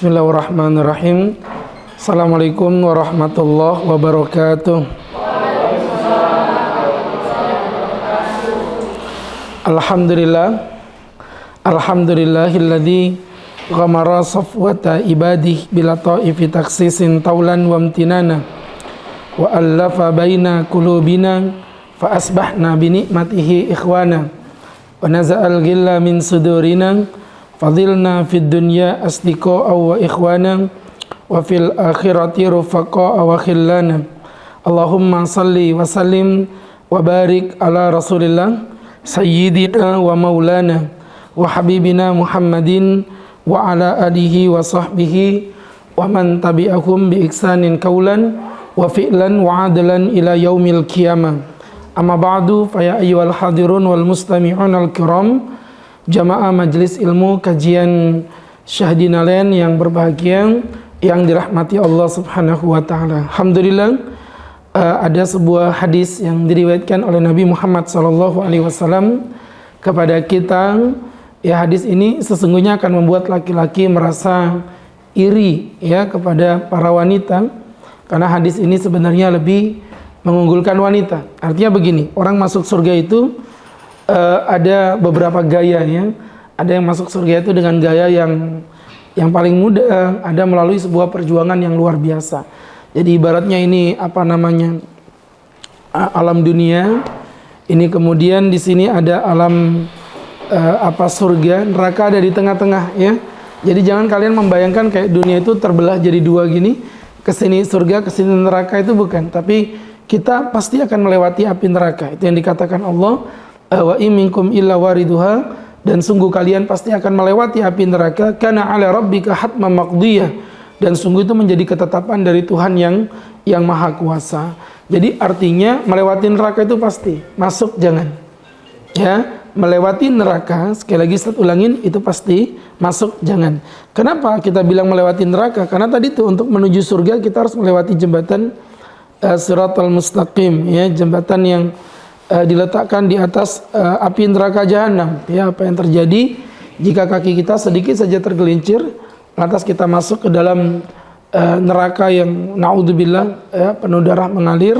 Bismillahirrahmanirrahim. Assalamualaikum warahmatullahi wabarakatuh. Alhamdulillahilladzi ghamara safwata ibadih bila ta'ifi taksisin taulan wa amtinana wa allafa baina qulubina fa asbahna bi ni'matihi ikhwana wa naza'al ghilla min sudurina fadilna fid dunya asdiqa'a wa ikhwana wa fil akhirati rufaqa'a wa khillana. Allahumma salli wa sallim wa barik ala rasulillah sayyidina wa maulana wa habibina Muhammadin wa ala alihi wa sahbihi wa man tabi'ahum bi ihsanin qaulan wa fi'lan wa adlan ila yaumil qiyamah. Amma ba'du, fa ya ayyuhal hadirun wal mustami'un al kiram, jamaah majelis ilmu kajian Syahdinalain yang berbahagia, yang dirahmati Allah Subhanahu wa taala. Alhamdulillah, ada sebuah hadis yang diriwayatkan oleh Nabi Muhammad sallallahu alaihi wasallam kepada kita. Ya, hadis ini sesungguhnya akan membuat laki-laki merasa iri ya kepada para wanita, karena hadis ini sebenarnya lebih mengunggulkan wanita. Artinya begini, orang masuk surga itu ada beberapa gaya ya. Ada yang masuk surga itu dengan gaya yang paling mudah, ada melalui sebuah perjuangan yang luar biasa. Jadi ibaratnya ini alam dunia. Ini kemudian di sini ada alam surga, neraka ada di tengah-tengah ya. Jadi jangan kalian membayangkan kayak dunia itu terbelah jadi dua gini, kesini surga, kesini neraka, itu bukan. Tapi kita pasti akan melewati api neraka. Itu yang dikatakan Allah, wa iminkum illa wariduha, dan sungguh kalian pasti akan melewati api neraka, kana ala rabbika hatman maqdiyah, dan sungguh itu menjadi ketetapan dari Tuhan yang maha kuasa. Jadi artinya melewati neraka itu pasti, masuk jangan ya. Melewati neraka, sekali lagi saya ulangin, itu pasti, masuk jangan. Kenapa kita bilang melewati neraka? Karena tadi tuh untuk menuju surga kita harus melewati jembatan Siratal Mustaqim ya, jembatan yang diletakkan di atas api neraka jahanam ya. Apa yang terjadi jika kaki kita sedikit saja tergelincir, lantas kita masuk ke dalam neraka yang naudzubillah ya, penuh darah mengalir,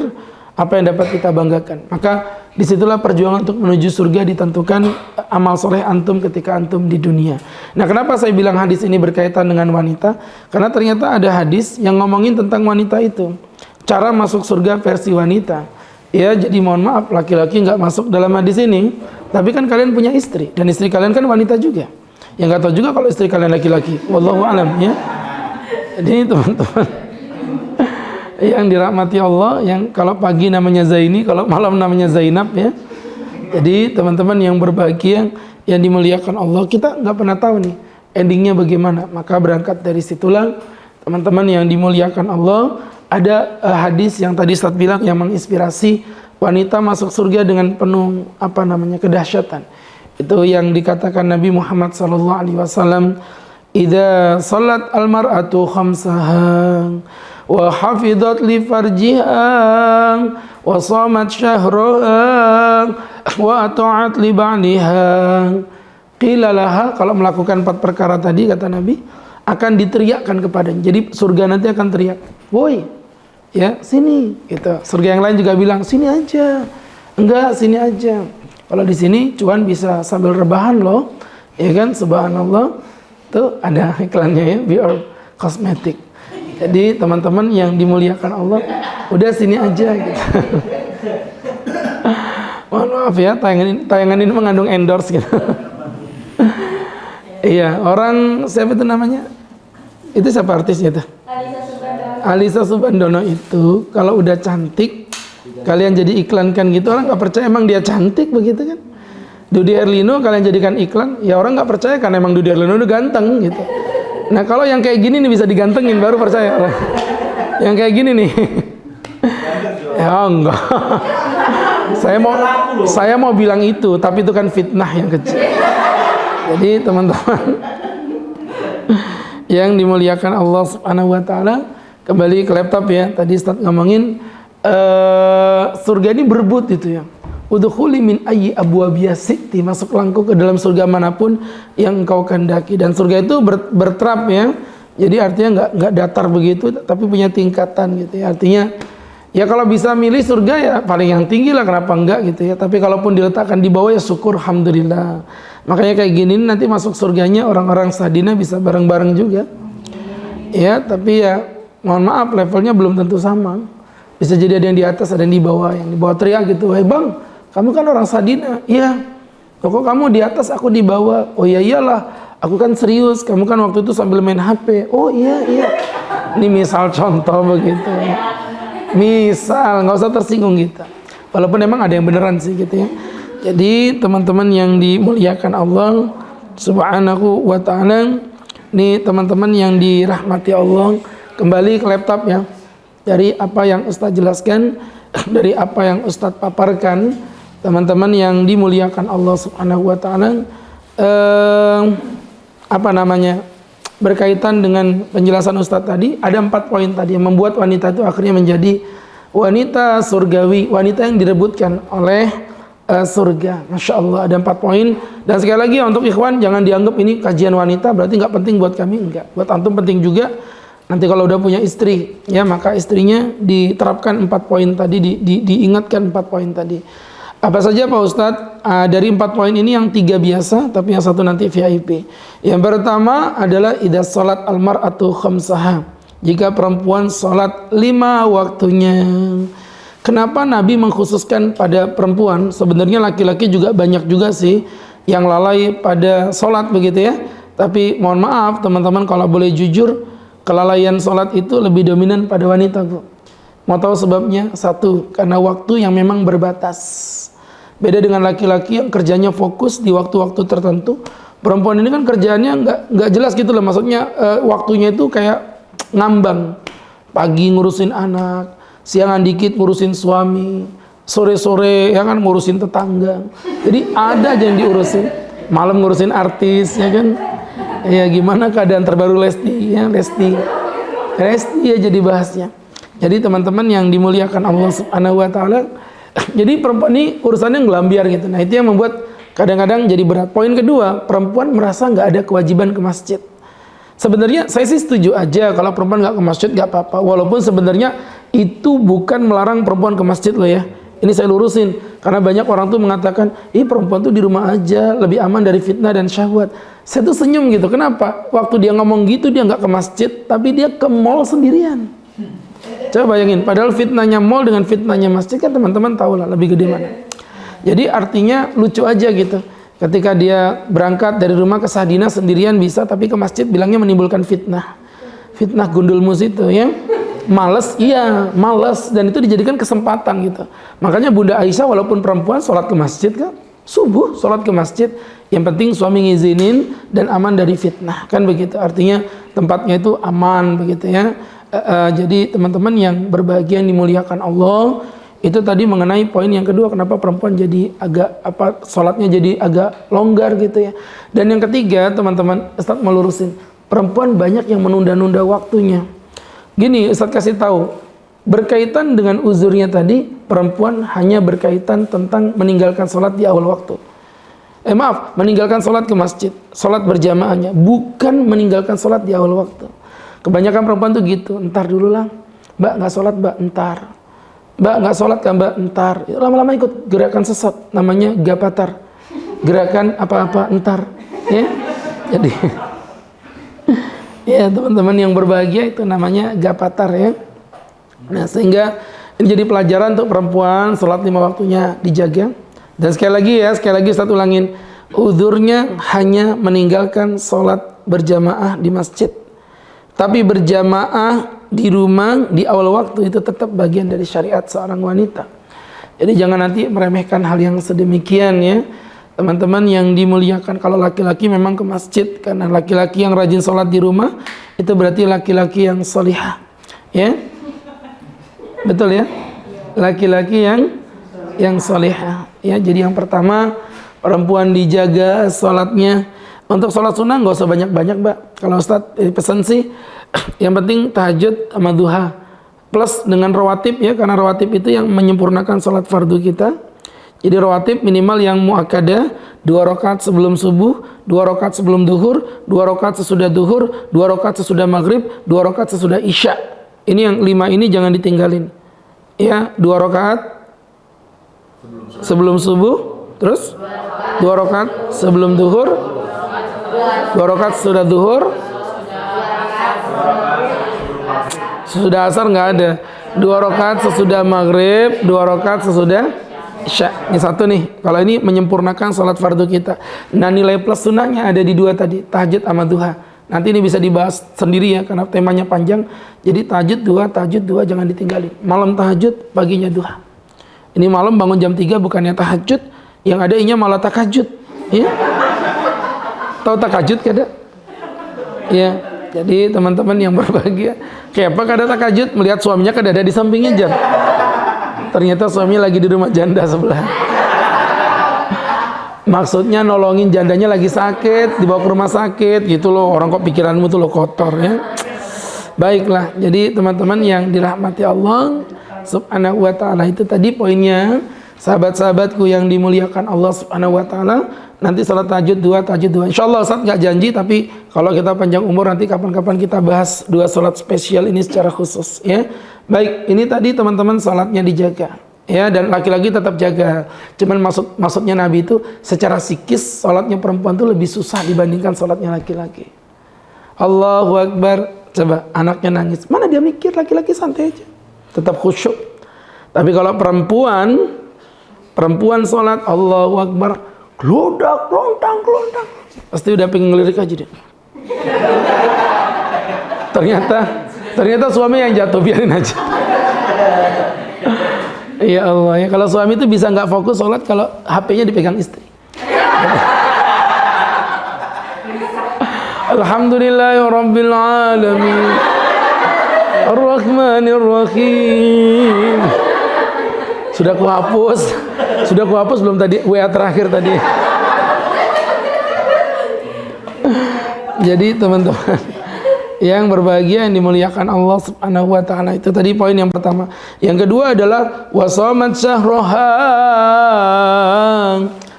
apa yang dapat kita banggakan? Maka disitulah perjuangan untuk menuju surga ditentukan amal soleh antum ketika antum di dunia. Nah, kenapa saya bilang hadis ini berkaitan dengan wanita? Karena ternyata ada hadis yang ngomongin tentang wanita itu, cara masuk surga versi wanita. Ya, jadi mohon maaf, laki-laki nggak masuk dalam hadis ini, tapi kan kalian punya istri, dan istri kalian kan wanita juga. Yang nggak tahu juga kalau istri kalian laki-laki, wallahu alam ya. Jadi teman-teman yang dirahmati Allah, yang kalau pagi namanya Zaini, kalau malam namanya Zainab ya. Jadi teman-teman yang berbahagia, yang dimuliakan Allah, kita nggak pernah tahu nih endingnya bagaimana. Maka berangkat dari situlah teman-teman yang dimuliakan Allah, ada hadis yang tadi Ustaz bilang yang menginspirasi wanita masuk surga dengan penuh kedahsyatan. Itu yang dikatakan Nabi Muhammad SAW, idza salat al-mar'atu khamsaha wa hafidhat li farjiha wa shamat syahraha wa ata'at li ba'liha, qila laha, kalau melakukan 4 perkara tadi kata Nabi akan diteriakkan kepadanya. Jadi surga nanti akan teriak, woi ya sini gitu. Surga yang lain juga bilang sini aja, enggak sini aja. Kalau di sini cuan bisa sambil rebahan loh ya kan, subhanallah. Tuh ada iklannya ya, Bior Kosmetik. Jadi teman-teman yang dimuliakan Allah, udah sini aja gitu. Mohon maaf ya, tayangan ini mengandung endorse gitu. Iya, orang siapa itu namanya? Itu siapa artisnya itu? Alisa Subandono itu kalau udah cantik, kalian jadi iklankan gitu, orang nggak percaya emang dia cantik begitu kan? Dude Herlino kalian jadikan iklan, ya orang nggak percaya kan emang Dude Herlino udah ganteng gitu. Nah kalau yang kayak gini nih bisa digantengin baru percaya orang. Yang kayak gini nih, ya enggak. Saya mau bilang itu, tapi itu kan fitnah yang kecil. Jadi teman-teman yang dimuliakan Allah Subhanahu wa taala, kembali ke laptop ya. Tadi Ustaz ngomongin surga ini berebut itu ya. Udkhuli min ayyi abwabiha si'ti, masuklah engkau ke dalam surga manapun yang engkau kehendaki. Dan surga itu berterap ya. Jadi artinya nggak datar begitu, tapi punya tingkatan gitu ya. Artinya ya kalau bisa milih surga ya paling yang tinggi lah, kenapa enggak gitu ya. Tapi kalaupun diletakkan di bawah ya syukur, alhamdulillah. Makanya kayak gini nanti masuk surganya orang-orang Sahdina bisa bareng-bareng juga. Ya, tapi ya mohon maaf levelnya belum tentu sama. Bisa jadi ada yang di atas, ada yang di bawah. Yang di bawah teriak gitu, "Hei bang, kamu kan orang Sahdina." "Iya." "Kok kamu di atas, aku di bawah?" "Oh ya iyalah. Aku kan serius, kamu kan waktu itu sambil main HP." "Oh iya." Ini misal contoh begitu. Misal, nggak usah tersinggung kita. Walaupun emang ada yang beneran sih gitu ya. Jadi teman-teman yang dimuliakan Allah Subhanahu wa ta'ala, nih teman-teman yang dirahmati Allah, kembali ke laptop ya. Dari apa yang Ustadz jelaskan, dari apa yang Ustadz paparkan, teman-teman yang dimuliakan Allah Subhanahu wa ta'ala, berkaitan dengan penjelasan Ustadz tadi, ada 4 poin tadi yang membuat wanita itu akhirnya menjadi wanita surgawi, wanita yang direbutkan oleh surga. Masya Allah, ada 4 poin. Dan sekali lagi untuk ikhwan, jangan dianggap ini kajian wanita berarti nggak penting buat kami. Enggak, buat antum penting juga. Nanti kalau udah punya istri ya, maka istrinya diterapkan 4 poin tadi, diingatkan 4 poin tadi. Apa saja Pak Ustadz? Dari 4 poin ini yang 3 biasa, tapi yang 1 nanti VIP. Yang pertama adalah idza salat al-mar'atu khamsaha. Jika perempuan salat 5 waktunya. Kenapa Nabi mengkhususkan pada perempuan? Sebenarnya laki-laki juga banyak juga sih yang lalai pada salat begitu ya. Tapi mohon maaf teman-teman, kalau boleh jujur, kelalaian salat itu lebih dominan pada wanita, Bu. Mau tahu sebabnya? 1, karena waktu yang memang berbatas. Beda dengan laki-laki yang kerjanya fokus di waktu-waktu tertentu. Perempuan ini kan kerjaannya nggak jelas gitu loh. Maksudnya waktunya itu kayak ngambang. Pagi ngurusin anak, siangan dikit ngurusin suami, sore-sore ya kan ngurusin tetangga. Jadi ada aja yang diurusin. Malam ngurusin artis ya kan. Ya gimana keadaan terbaru Lesti ya, Lesti ya jadi bahasnya. Jadi teman-teman yang dimuliakan Allah Subhanahu wa ta'ala, jadi perempuan ini urusannya ngelambiar gitu. Nah itu yang membuat kadang-kadang jadi berat. Poin kedua, perempuan merasa nggak ada kewajiban ke masjid. Sebenarnya saya sih setuju aja kalau perempuan nggak ke masjid nggak apa-apa. Walaupun sebenarnya itu bukan melarang perempuan ke masjid loh ya. Ini saya lurusin karena banyak orang tuh mengatakan, perempuan tuh di rumah aja lebih aman dari fitnah dan syahwat. Saya tuh senyum gitu. Kenapa? Waktu dia ngomong gitu dia nggak ke masjid, tapi dia ke mall sendirian. Coba bayangin, padahal fitnahnya mall dengan fitnahnya masjid kan teman-teman tahu lah lebih gede mana. Jadi artinya lucu aja gitu. Ketika dia berangkat dari rumah ke Sahdina sendirian bisa, tapi ke masjid bilangnya menimbulkan fitnah. Fitnah gundul mus itu ya. Males, iya males, dan itu dijadikan kesempatan gitu. Makanya Bunda Aisyah walaupun perempuan sholat ke masjid kan, subuh sholat ke masjid. Yang penting suami ngizinin dan aman dari fitnah kan begitu. Artinya tempatnya itu aman begitu ya. Jadi teman-teman yang berbahagia yang dimuliakan Allah, itu tadi mengenai poin yang kedua, kenapa perempuan jadi agak sholatnya jadi agak longgar gitu ya. Dan yang ketiga teman-teman, Ustadz melurusin, perempuan banyak yang menunda-nunda waktunya. Gini Ustadz kasih tahu, berkaitan dengan uzurnya tadi, perempuan hanya berkaitan tentang meninggalkan sholat di awal waktu. Meninggalkan sholat ke masjid, sholat berjamaahnya, bukan meninggalkan sholat di awal waktu. Kebanyakan perempuan tuh gitu, entar dulu lah, Mbak nggak sholat Mbak, entar. Mbak nggak sholat kan Mbak, entar. Lama-lama ikut gerakan sesat, namanya gapatar, gerakan apa-apa entar. Ya, jadi ya teman-teman yang berbahagia itu namanya gapatar ya. Nah sehingga ini jadi pelajaran untuk perempuan, sholat 5 waktunya dijaga. Dan sekali lagi Ustaz ulangin, uzurnya hanya meninggalkan sholat berjamaah di masjid. Tapi berjamaah di rumah di awal waktu itu tetap bagian dari syariat seorang wanita. Jadi jangan nanti meremehkan hal yang sedemikian ya. Teman-teman yang dimuliakan, kalau laki-laki memang ke masjid, karena laki-laki yang rajin sholat di rumah itu berarti laki-laki yang solihah ya. Betul ya, laki-laki yang solihah ya. Jadi yang pertama, perempuan dijaga sholatnya. Untuk sholat sunnah nggak usah banyak-banyak Mbak. Kalau Ustadz pesan sih, yang penting tahajud sama duha plus dengan rawatib ya, karena rawatib itu yang menyempurnakan sholat fardu kita. Jadi rawatib minimal yang muakkadah 2 rakaat sebelum subuh, 2 rakaat sebelum duhur, 2 rakaat sesudah duhur, 2 rakaat sesudah maghrib, 2 rakaat sesudah isya. Ini yang 5 ini jangan ditinggalin. Ya, 2 rakaat sebelum subuh, terus 2 rakaat sebelum duhur, 2 rakaat sesudah duhur, sesudah asar nggak ada, 2 rakaat sesudah maghrib, 2 rakaat sesudah isya. Ini satu nih, kalau ini menyempurnakan sholat fardu kita. Nah nilai plus sunnahnya ada di 2 tadi, tahajud sama duha. Nanti ini bisa dibahas sendiri ya, karena temanya panjang. Jadi tahajud 2 jangan ditinggalin. Malam tahajud, paginya duha. Ini malam bangun jam 3 bukannya tahajud, yang ada inya malah takajud. Ya? Tahu takajud kada? Ya, jadi teman-teman yang berbahagia, kayak apa kada takajud? Melihat suaminya kada ada di sampingnya jar. Ternyata suaminya lagi di rumah janda sebelah. Maksudnya nolongin jandanya lagi sakit, dibawa ke rumah sakit gitu loh. Orang kok pikiranmu tuh lo kotor ya. Baiklah, jadi teman-teman yang dirahmati Allah Subhanahu wa ta'ala, itu tadi poinnya. Sahabat-sahabatku yang dimuliakan Allah Subhanahu wa ta'ala, nanti salat tahajud 2. Insyaallah Ustaz nggak janji, tapi kalau kita panjang umur nanti kapan-kapan kita bahas 2 salat spesial ini secara khusus ya. Baik, ini tadi teman-teman salatnya dijaga ya, dan laki-laki tetap jaga. Cuman maksudnya Nabi itu secara psikis salatnya perempuan itu lebih susah dibandingkan salatnya laki-laki. Allahu Akbar, coba anaknya nangis, mana dia mikir, laki-laki santai aja, tetap khusyuk. Tapi kalau perempuan salat Allahu Akbar, gelodak, kelontang, pasti udah pengen ngelirik aja dia. Ternyata suami yang jatuh, biarin aja. Ya Allah ya, kalau suami itu bisa nggak fokus sholat kalau HP-nya dipegang istri. Alhamdulillahirabbil alamin, Ar-Rahmanir Rahim. Sudah kuhapus belum tadi WA terakhir tadi. Jadi teman-teman yang berbahagia, yang dimuliakan Allah Subhanahu wa ta'ala, itu tadi poin yang pertama. Yang kedua adalah wasomat syahroha,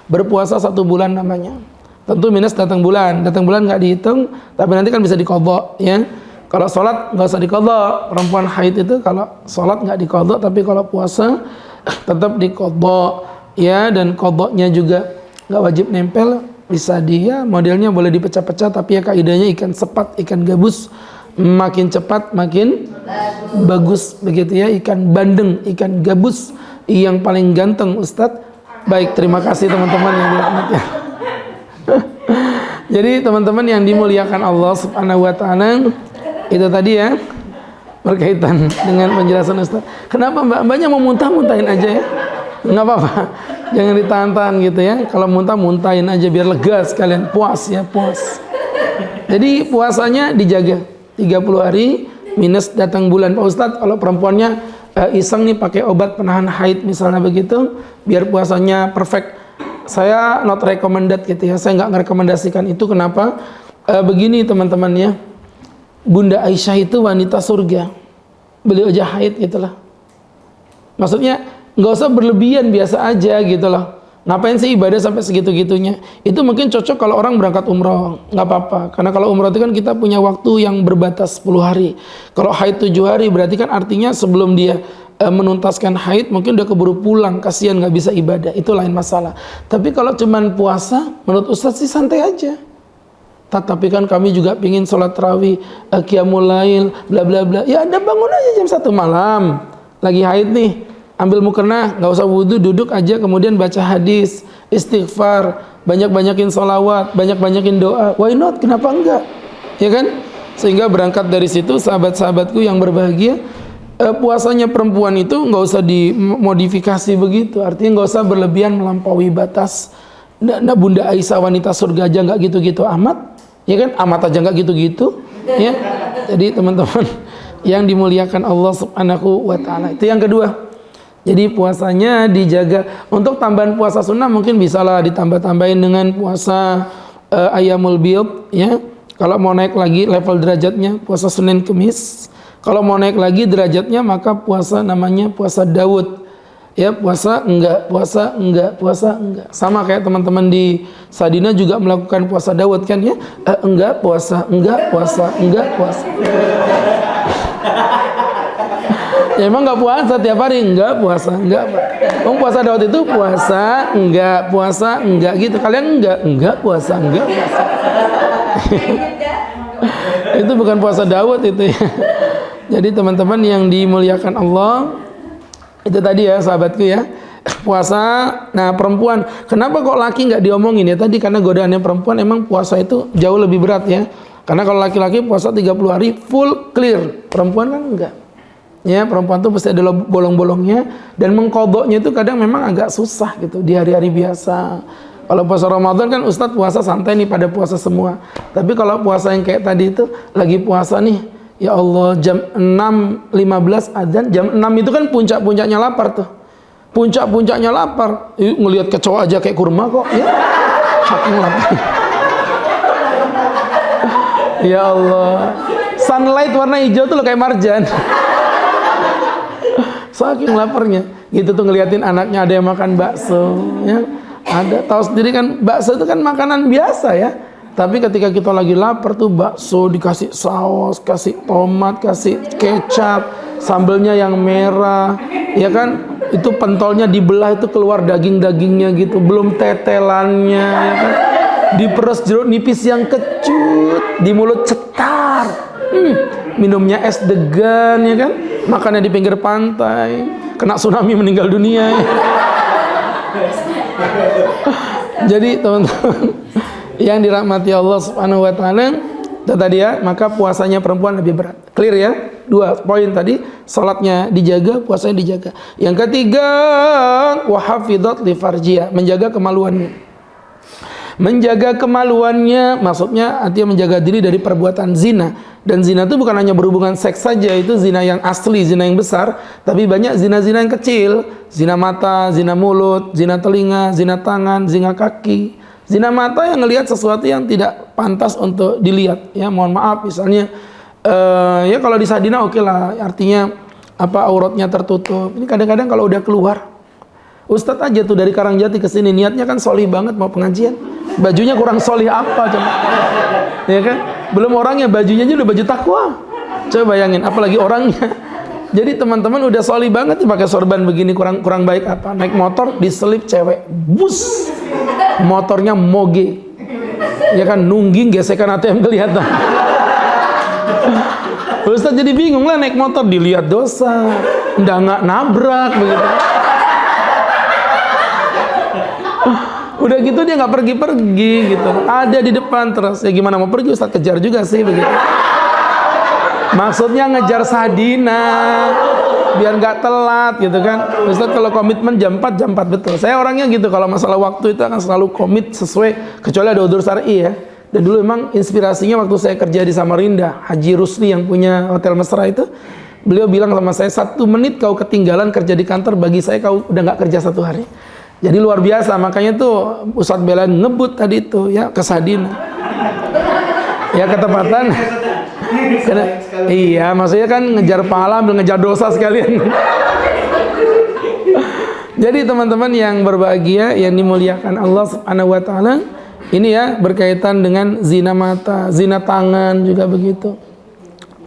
berpuasa 1 bulan namanya. Tentu minus datang bulan nggak dihitung, tapi nanti kan bisa diqadha ya. Kalau sholat nggak usah diqadha, perempuan haid itu kalau sholat nggak diqadha, tapi kalau puasa tetap diqadha ya. Dan qadhanya juga nggak wajib nempel, bisa dia modelnya boleh dipecah-pecah, tapi ya kaidahnya ikan sepat, ikan gabus, makin cepat makin bagus begitu ya. Ikan bandeng, ikan gabus yang paling ganteng Ustadz. Baik, terima kasih teman-teman yang dirahmati. Jadi teman-teman yang dimuliakan Allah Subhanahu wa ta'ala, itu tadi ya berkaitan dengan penjelasan Ustadz. Kenapa mbaknya mau muntah-muntahin aja ya? Nggak apa-apa, jangan ditahan-tahan gitu ya. Kalau muntah-muntahin aja biar lega sekalian, puas ya, puas. Jadi puasanya dijaga 30 hari minus datang bulan. Pak Ustadz, kalau perempuannya iseng nih pakai obat penahan haid misalnya begitu, biar puasanya perfect, saya not recommended gitu ya. Saya nggak merekomendasikan itu. Kenapa? Begini teman-teman ya, Bunda Aisyah itu wanita surga, beliau aja haid gitu lah. Maksudnya nggak usah berlebihan, biasa aja gitu loh. Ngapain sih ibadah sampai segitu-gitunya? Itu mungkin cocok kalau orang berangkat umroh, nggak apa-apa. Karena kalau umroh itu kan kita punya waktu yang berbatas 10 hari. Kalau haid 7 hari, berarti kan artinya sebelum dia menuntaskan haid mungkin udah keburu pulang, kasihan nggak bisa ibadah, itu lain masalah. Tapi kalau cuman puasa, menurut Ustadz sih santai aja. Tapi kan kami juga pingin sholat tarawih, qiyamul lail, bla bla bla. Ya Anda bangun aja jam 1 malam, lagi haid nih, ambil mukena, nggak usah wudhu, duduk aja, kemudian baca hadis, istighfar, banyak-banyakin sholawat, banyak-banyakin doa. Why not? Kenapa enggak? Ya kan? Sehingga berangkat dari situ, sahabat-sahabatku yang berbahagia, puasanya perempuan itu nggak usah dimodifikasi begitu. Artinya nggak usah berlebihan melampaui batas. Nah, Bunda Aisyah wanita surga aja nggak gitu-gitu amat, ya kan? Amat aja nggak gitu-gitu, ya. Jadi teman-teman yang dimuliakan Allah Subhanahu wa ta'ala, itu yang kedua. Jadi puasanya dijaga. Untuk tambahan puasa sunnah mungkin bisalah ditambah-tambahin dengan puasa Ayyamul Bid, ya. Kalau mau naik lagi level derajatnya, puasa Senin Kemis. Kalau mau naik lagi derajatnya, maka puasa namanya puasa Daud. Ya, puasa enggak, puasa enggak, puasa enggak. Sama kayak teman-teman di Sadina juga melakukan puasa Daud kan ya. Enggak, puasa, enggak, puasa, enggak, puasa. Ya emang enggak puasa tiap hari, enggak puasa, enggak. Puasa Daud itu puasa, enggak gitu. Kalian enggak puasa, enggak puasa. Itu bukan puasa Daud itu ya. Jadi teman-teman yang dimuliakan Allah, itu tadi ya sahabatku ya, puasa. Nah perempuan, kenapa kok laki nggak diomongin ya tadi? Karena godaannya perempuan emang puasa itu jauh lebih berat ya. Karena kalau laki-laki puasa 30 hari full clear, perempuan kan enggak. Ya perempuan tuh pasti ada bolong-bolongnya, dan mengkodoknya itu kadang memang agak susah gitu di hari-hari biasa. Kalau puasa Ramadan kan Ustadz puasa santai nih, pada puasa semua. Tapi kalau puasa yang kayak tadi itu, lagi puasa nih, ya Allah, jam 6.15 adzan, jam 6 itu kan puncak-puncaknya lapar tuh. Puncak-puncaknya lapar. Ngelihat kecoa aja kayak kurma kok, ya. Saking lapar. Ya Allah. Sunlight warna hijau tuh loh kayak marjan. Saking laparnya. Gitu tuh ngeliatin anaknya ada yang makan bakso, ya. Ada, tahu sendiri kan bakso itu kan makanan biasa ya. Tapi ketika kita lagi lapar tuh bakso dikasih saus, kasih tomat, kasih kecap, sambelnya yang merah, ya kan? Itu pentolnya dibelah itu keluar daging-dagingnya gitu, belum tetelannya, ya kan? Diperes jeruk nipis yang kecut, di mulut cetar. Minumnya es degan, ya kan? Makannya di pinggir pantai, kena tsunami meninggal dunia. Ya. Jadi teman-teman yang dirahmati Allah Subhanahu wa taala, itu tadi ya, maka puasanya perempuan lebih berat. Clear ya? 2 poin tadi, salatnya dijaga, puasanya dijaga. Yang ketiga, wa hafizat li farjiha, menjaga kemaluannya. Menjaga kemaluannya maksudnya artinya menjaga diri dari perbuatan zina. Dan zina itu bukan hanya berhubungan seks saja, itu zina yang asli, zina yang besar, tapi banyak zina-zina yang kecil. Zina mata, zina mulut, zina telinga, zina tangan, zina kaki. Zina mata yang ngelihat sesuatu yang tidak pantas untuk dilihat, ya. Mohon maaf misalnya ya kalau di Sadina oke lah, artinya apa, auratnya tertutup. Ini kadang-kadang kalau udah keluar, Ustadz aja tuh dari Karangjati ke sini niatnya kan solih banget mau pengajian, bajunya kurang solih apa coba, ya kan? Belum orangnya, bajunya aja udah baju takwa. Coba bayangin, apalagi orangnya. Jadi teman-teman udah solih banget pakai sorban begini, kurang baik apa? Naik motor diselip cewek, bus, motornya moge, ya kan, nungging gesekan ATM kelihatan. Ustadz jadi bingung lah, naik motor dilihat dosa, nggak nabrak begitu. Udah gitu dia nggak pergi-pergi gitu, ada di depan terus. Ya gimana mau pergi, Ustadz kejar juga sih begitu. Maksudnya ngejar Sadina biar nggak telat gitu kan. Ustadz kalau komitmen jam 4 betul. Saya orangnya gitu, kalau masalah waktu itu akan selalu komit sesuai, kecuali ada udzur syar'i ya. Dan dulu emang inspirasinya waktu saya kerja di Samarinda, Haji Rusli yang punya Hotel Mesra itu, beliau bilang sama saya, 1 menit kau ketinggalan kerja di kantor, bagi saya kau udah nggak kerja 1 hari. Jadi luar biasa, makanya tuh Ustadz Belan ngebut tadi itu ya ke Sadina. Ya ketepatan. Karena, iya, maksudnya kan ngejar pahala ambil ngejar dosa sekalian. Jadi teman-teman yang berbahagia, yang dimuliakan Allah Subhanahu wa taala, ini ya berkaitan dengan zina mata, zina tangan juga begitu.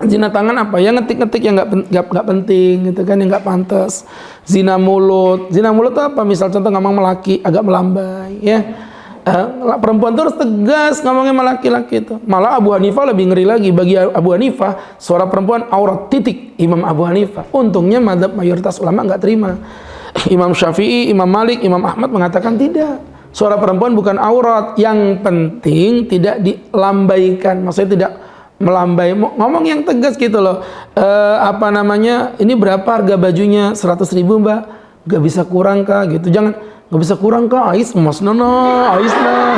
Zina tangan apa? Ya ngetik-ngetik yang nggak penting gitu kan, yang nggak pantas. Zina mulut itu apa? Misal contoh ngomong melaki agak melambai, ya. Perempuan itu harus tegas ngomongnya sama laki-laki itu. Malah Abu Hanifah lebih ngeri lagi. Bagi Abu Hanifah, suara perempuan aurat, titik. Imam Abu Hanifah. Untungnya mazhab mayoritas ulama nggak terima. Imam Syafi'i, Imam Malik, Imam Ahmad mengatakan tidak. Suara perempuan bukan aurat. Yang penting tidak dilambaikan. Maksudnya tidak melambai. Ngomong yang tegas gitu loh. Apa namanya? Ini berapa harga bajunya? 100.000 mbak. Gak bisa kurang kah? Gitu. Jangan. Gak bisa kurang kah? Ais emas nona, ais nah.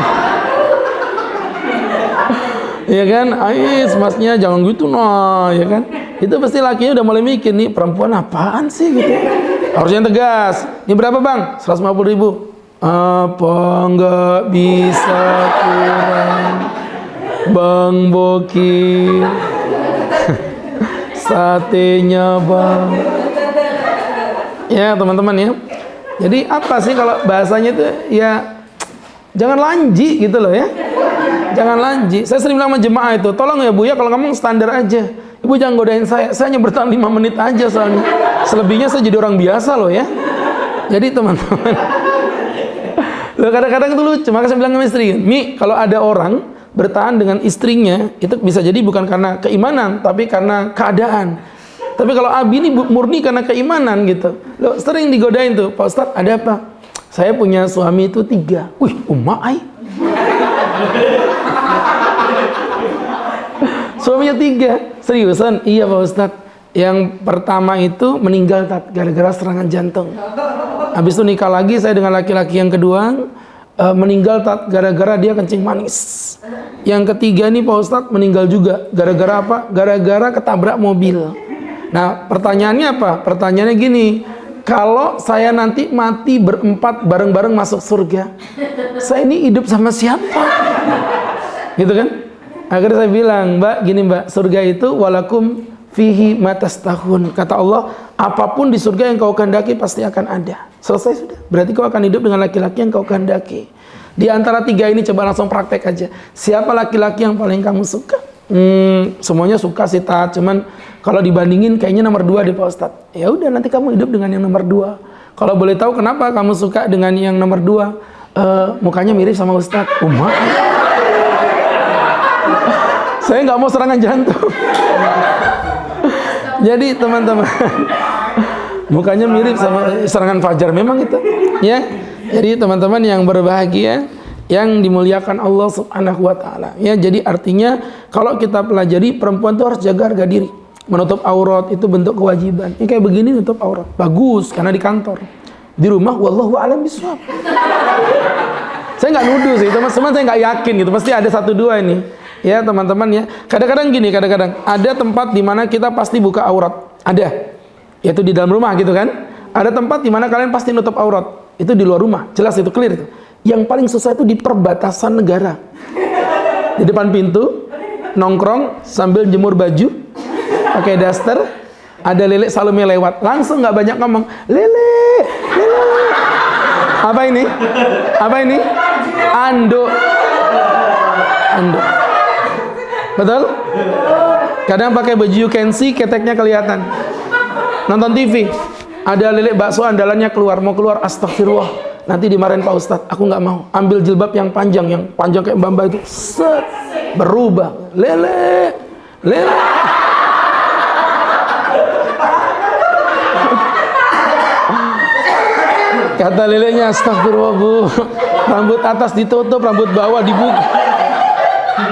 Ya kan? Ais emasnya jangan gitu nah, ya kan? Itu pasti lakinya udah mulai mikir nih, perempuan apaan sih gitu. Harusnya tegas. Ini berapa bang? 150.000. Apa nggak bisa kurang? Bang Bokir. Satenya bang. Ya teman-teman ya. Jadi apa sih kalau bahasanya itu ya jangan lanji gitu loh ya. Jangan lanji. Saya sering bilang sama jemaah itu, tolong ya Bu ya kalau ngomong standar aja. Ibu jangan godain saya hanya bertahan 5 menit aja soalnya. Selebihnya saya jadi orang biasa loh ya. Jadi teman-teman, loh kadang-kadang itu lucu, maka saya bilang sama istri, Mi, kalau ada orang bertahan dengan istrinya, itu bisa jadi bukan karena keimanan, tapi karena keadaan. Tapi kalau Abi ini murni karena keimanan gitu. Loh, sering digodain tuh, Pak Ustadz ada apa? Saya punya suami itu 3. Wih, ai. Suaminya 3. Seriusan? Iya Pak Ustadz. Yang pertama itu meninggal gara-gara serangan jantung. Habis itu nikah lagi saya dengan laki-laki yang kedua, meninggal gara-gara dia kencing manis. Yang ketiga nih Pak Ustadz meninggal juga gara-gara apa? Gara-gara ketabrak mobil. Nah pertanyaannya apa? Pertanyaannya gini, kalau saya nanti mati berempat bareng-bareng masuk surga, saya ini hidup sama siapa? Gitu kan? Akhirnya saya bilang, Mbak, gini Mbak, surga itu walakum fihi matastahun. Kata Allah, apapun di surga yang kau kehendaki pasti akan ada. Selesai sudah. Berarti kau akan hidup dengan laki-laki yang kau kehendaki. Di antara 3 ini coba langsung praktek aja. Siapa laki-laki yang paling kamu suka? Semuanya suka sih Tat. Cuman kalau dibandingin kayaknya nomor 2 deh Pak Ustadz. Ya udah nanti kamu hidup dengan yang nomor 2. Kalau boleh tahu kenapa kamu suka dengan yang nomor 2? Mukanya mirip sama Ustadz. Saya nggak mau serangan jantung. Jadi teman-teman, mukanya mirip sama serangan fajar memang itu, ya. Jadi teman-teman yang berbahagia, yang dimuliakan Allah Subhanahu wa taala. Ya, jadi artinya kalau kita pelajari perempuan itu harus jaga harga diri. Menutup aurat itu bentuk kewajiban. Ini kayak begini nutup aurat. Bagus karena di kantor. Di rumah wallahu a'lam bishawab. Saya nggak nuduh sih, teman-teman, saya nggak yakin gitu. Pasti ada 1-2 ini. Ya teman-teman ya, kadang-kadang gini, kadang-kadang ada tempat di mana kita pasti buka aurat, ada, yaitu di dalam rumah gitu kan. Ada tempat di mana kalian pasti nutup aurat, itu di luar rumah, jelas itu clear itu. Yang paling susah itu di perbatasan negara, di depan pintu, nongkrong sambil jemur baju, pakai daster, ada lele Salome lewat, langsung nggak banyak ngomong, lele, apa ini? Apa ini? Anduk. Betul? Kadang pakai baju you can see, keteknya kelihatan. Nonton TV, ada lele bakso andalannya keluar, mau keluar, astagfirullah, nanti dimarahin Pak Ustadz. Aku nggak mau. Ambil jilbab yang panjang kayak Mbak itu, set, berubah, lele. Kata lelenya, astagfirullah Bu, rambut atas ditutup, rambut bawah dibuka.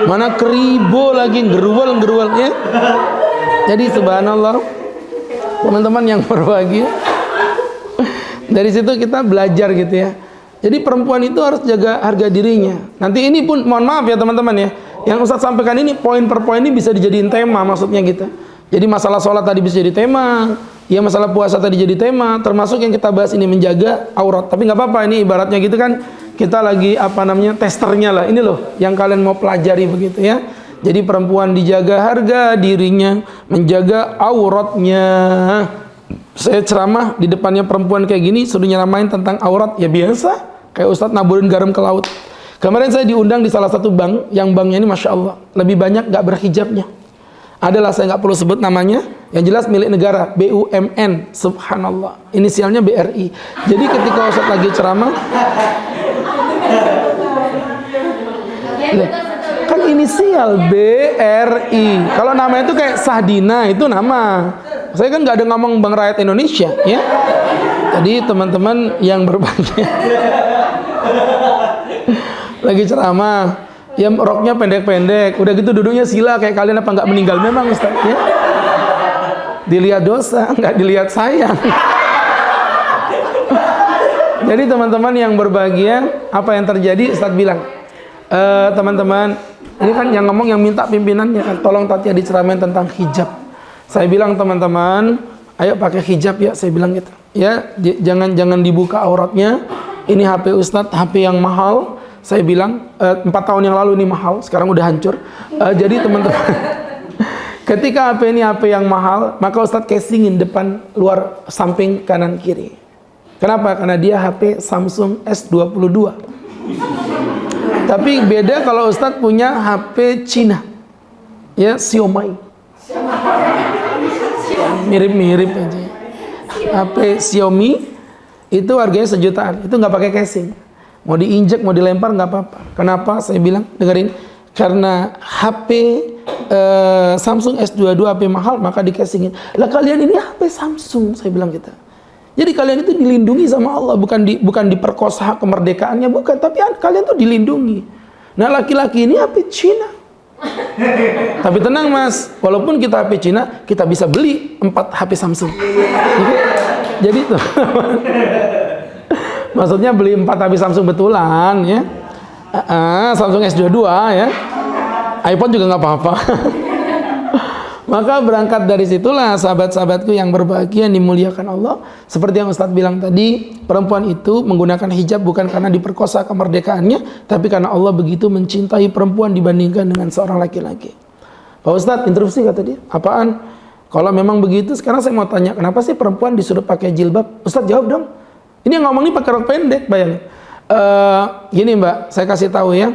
Mana keribo lagi, geruwel ya. Jadi subhanallah, teman-teman yang berbahagia, dari situ kita belajar gitu ya. Jadi perempuan itu harus jaga harga dirinya. Nanti ini pun mohon maaf ya teman-teman ya, yang Ustadz sampaikan ini poin per poin ini bisa dijadiin tema, maksudnya gitu. Jadi masalah sholat tadi bisa jadi tema, ya masalah puasa tadi jadi tema, termasuk yang kita bahas ini menjaga aurat. Tapi nggak apa-apa, ini ibaratnya gitu kan, kita lagi testernya lah. Ini loh yang kalian mau pelajari begitu ya. Jadi perempuan dijaga harga dirinya, menjaga auratnya. Saya ceramah di depannya perempuan kayak gini, suruh nyeramain tentang aurat, ya biasa, kayak Ustadz naburin garam ke laut. Kemarin saya diundang di salah satu bank, yang banknya ini Masya Allah, lebih banyak gak berhijabnya. Adalah, saya nggak perlu sebut namanya, yang jelas milik negara, BUMN, subhanallah, inisialnya BRI. Jadi ketika Ustadz lagi ceramah, kan inisial BRI, kalau namanya itu kayak Sahdina, itu nama. Saya kan nggak ada ngomong Bank Rakyat Indonesia, ya. Jadi teman-teman yang berbahagia, lagi ceramah, ya roknya pendek-pendek, udah gitu duduknya sila kayak kalian, apa nggak meninggal memang Ustaz, ya. Dilihat dosa, nggak dilihat sayang. Jadi teman-teman yang berbahagia, apa yang terjadi? Ustaz bilang, teman-teman, ini kan yang ngomong yang minta pimpinannya kan, tolong Tatia diceramain tentang hijab. Saya bilang teman-teman, ayo pakai hijab ya, saya bilang gitu. Ya, jangan dibuka auratnya. Ini HP Ustadz, HP yang mahal. Saya bilang 4 tahun yang lalu ini mahal, sekarang udah hancur. Jadi teman-teman, ketika HP ini HP yang mahal, maka Ustadz casingin depan, luar, samping, kanan, kiri. Kenapa? Karena dia HP Samsung S22. Tapi beda kalau Ustadz punya HP Cina, ya Xiaomi. Mirip-mirip aja. HP Xiaomi itu harganya 1 jutaan, itu nggak pakai casing. Mau diinjek, mau dilempar nggak apa-apa. Kenapa? Saya bilang, dengerin. Karena HP Samsung S22 HP mahal, maka di casingin. Lah kalian ini HP Samsung, saya bilang gitu. Jadi kalian itu dilindungi sama Allah, bukan diperkosa hak kemerdekaannya, bukan. Tapi kalian tuh dilindungi. Nah laki-laki ini HP Cina. Tapi tenang mas, walaupun kita HP Cina, kita bisa beli 4 HP Samsung. Jadi tuh, maksudnya beli 4 HP Samsung betulan ya. Samsung S22 ya. iPhone juga nggak apa-apa. Maka berangkat dari situlah sahabat-sahabatku yang berbahagia, yang dimuliakan Allah. Seperti yang Ustadz bilang tadi, perempuan itu menggunakan hijab bukan karena diperkosa kemerdekaannya, tapi karena Allah begitu mencintai perempuan dibandingkan dengan seorang laki-laki. Pak Ustadz, interupsi kata dia. Apaan? Kalau memang begitu, sekarang saya mau tanya, kenapa sih perempuan disuruh pakai jilbab? Ustadz jawab dong. Ini yang ngomong ini pakai rok pendek, bayangin. Gini mbak, saya kasih tahu ya.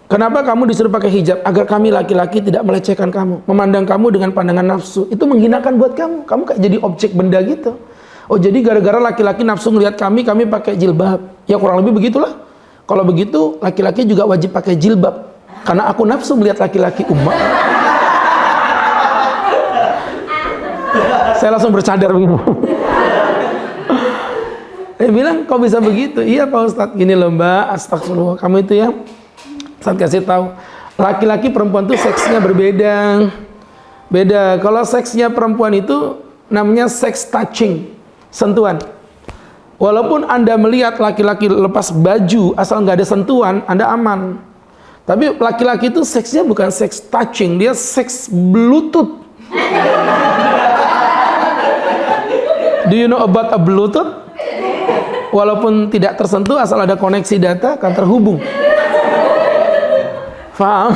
Kenapa kamu disuruh pakai hijab? Agar kami laki-laki tidak melecehkan kamu, memandang kamu dengan pandangan nafsu. Itu menghinakan buat kamu. Kamu kayak jadi objek benda gitu. Oh jadi gara-gara laki-laki nafsu ngelihat kami pakai jilbab. Ya kurang lebih begitulah. Kalau begitu laki-laki juga wajib pakai jilbab. Karena aku nafsu melihat laki-laki umat. Saya langsung bercadar begini. Dia bilang, kok bisa begitu? Iya Pak Ustadz, gini loh mbak, astagfirullah, kamu itu ya, Ustadz kasih tahu, laki-laki perempuan tuh seksnya berbeda. Beda, kalau seksnya perempuan itu namanya sex touching, sentuhan. Walaupun Anda melihat laki-laki lepas baju, asal nggak ada sentuhan, Anda aman. Tapi laki-laki itu seksnya bukan sex touching, dia seks Bluetooth. Do you know about a Bluetooth? Walaupun tidak tersentuh, asal ada koneksi data akan terhubung. Paham?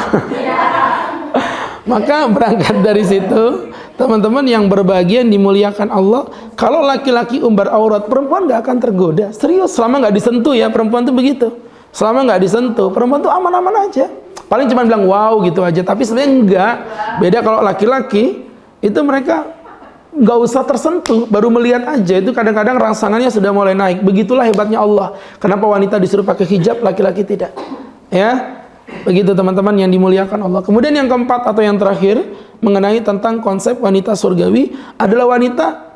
Maka berangkat dari situ, teman-teman yang berbahagia, yang dimuliakan Allah, kalau laki-laki umbar aurat, perempuan nggak akan tergoda. Serius, selama nggak disentuh ya, perempuan tuh begitu. Selama nggak disentuh, perempuan tuh aman-aman aja. Paling cuma bilang wow gitu aja, tapi sebenarnya enggak. Beda kalau laki-laki, itu mereka nggak usah tersentuh, baru melihat aja itu kadang-kadang rangsangannya sudah mulai naik. Begitulah hebatnya Allah. Kenapa wanita disuruh pakai hijab, laki-laki tidak? Ya, begitu teman-teman yang dimuliakan Allah. Kemudian yang keempat atau yang terakhir mengenai tentang konsep wanita surgawi adalah wanita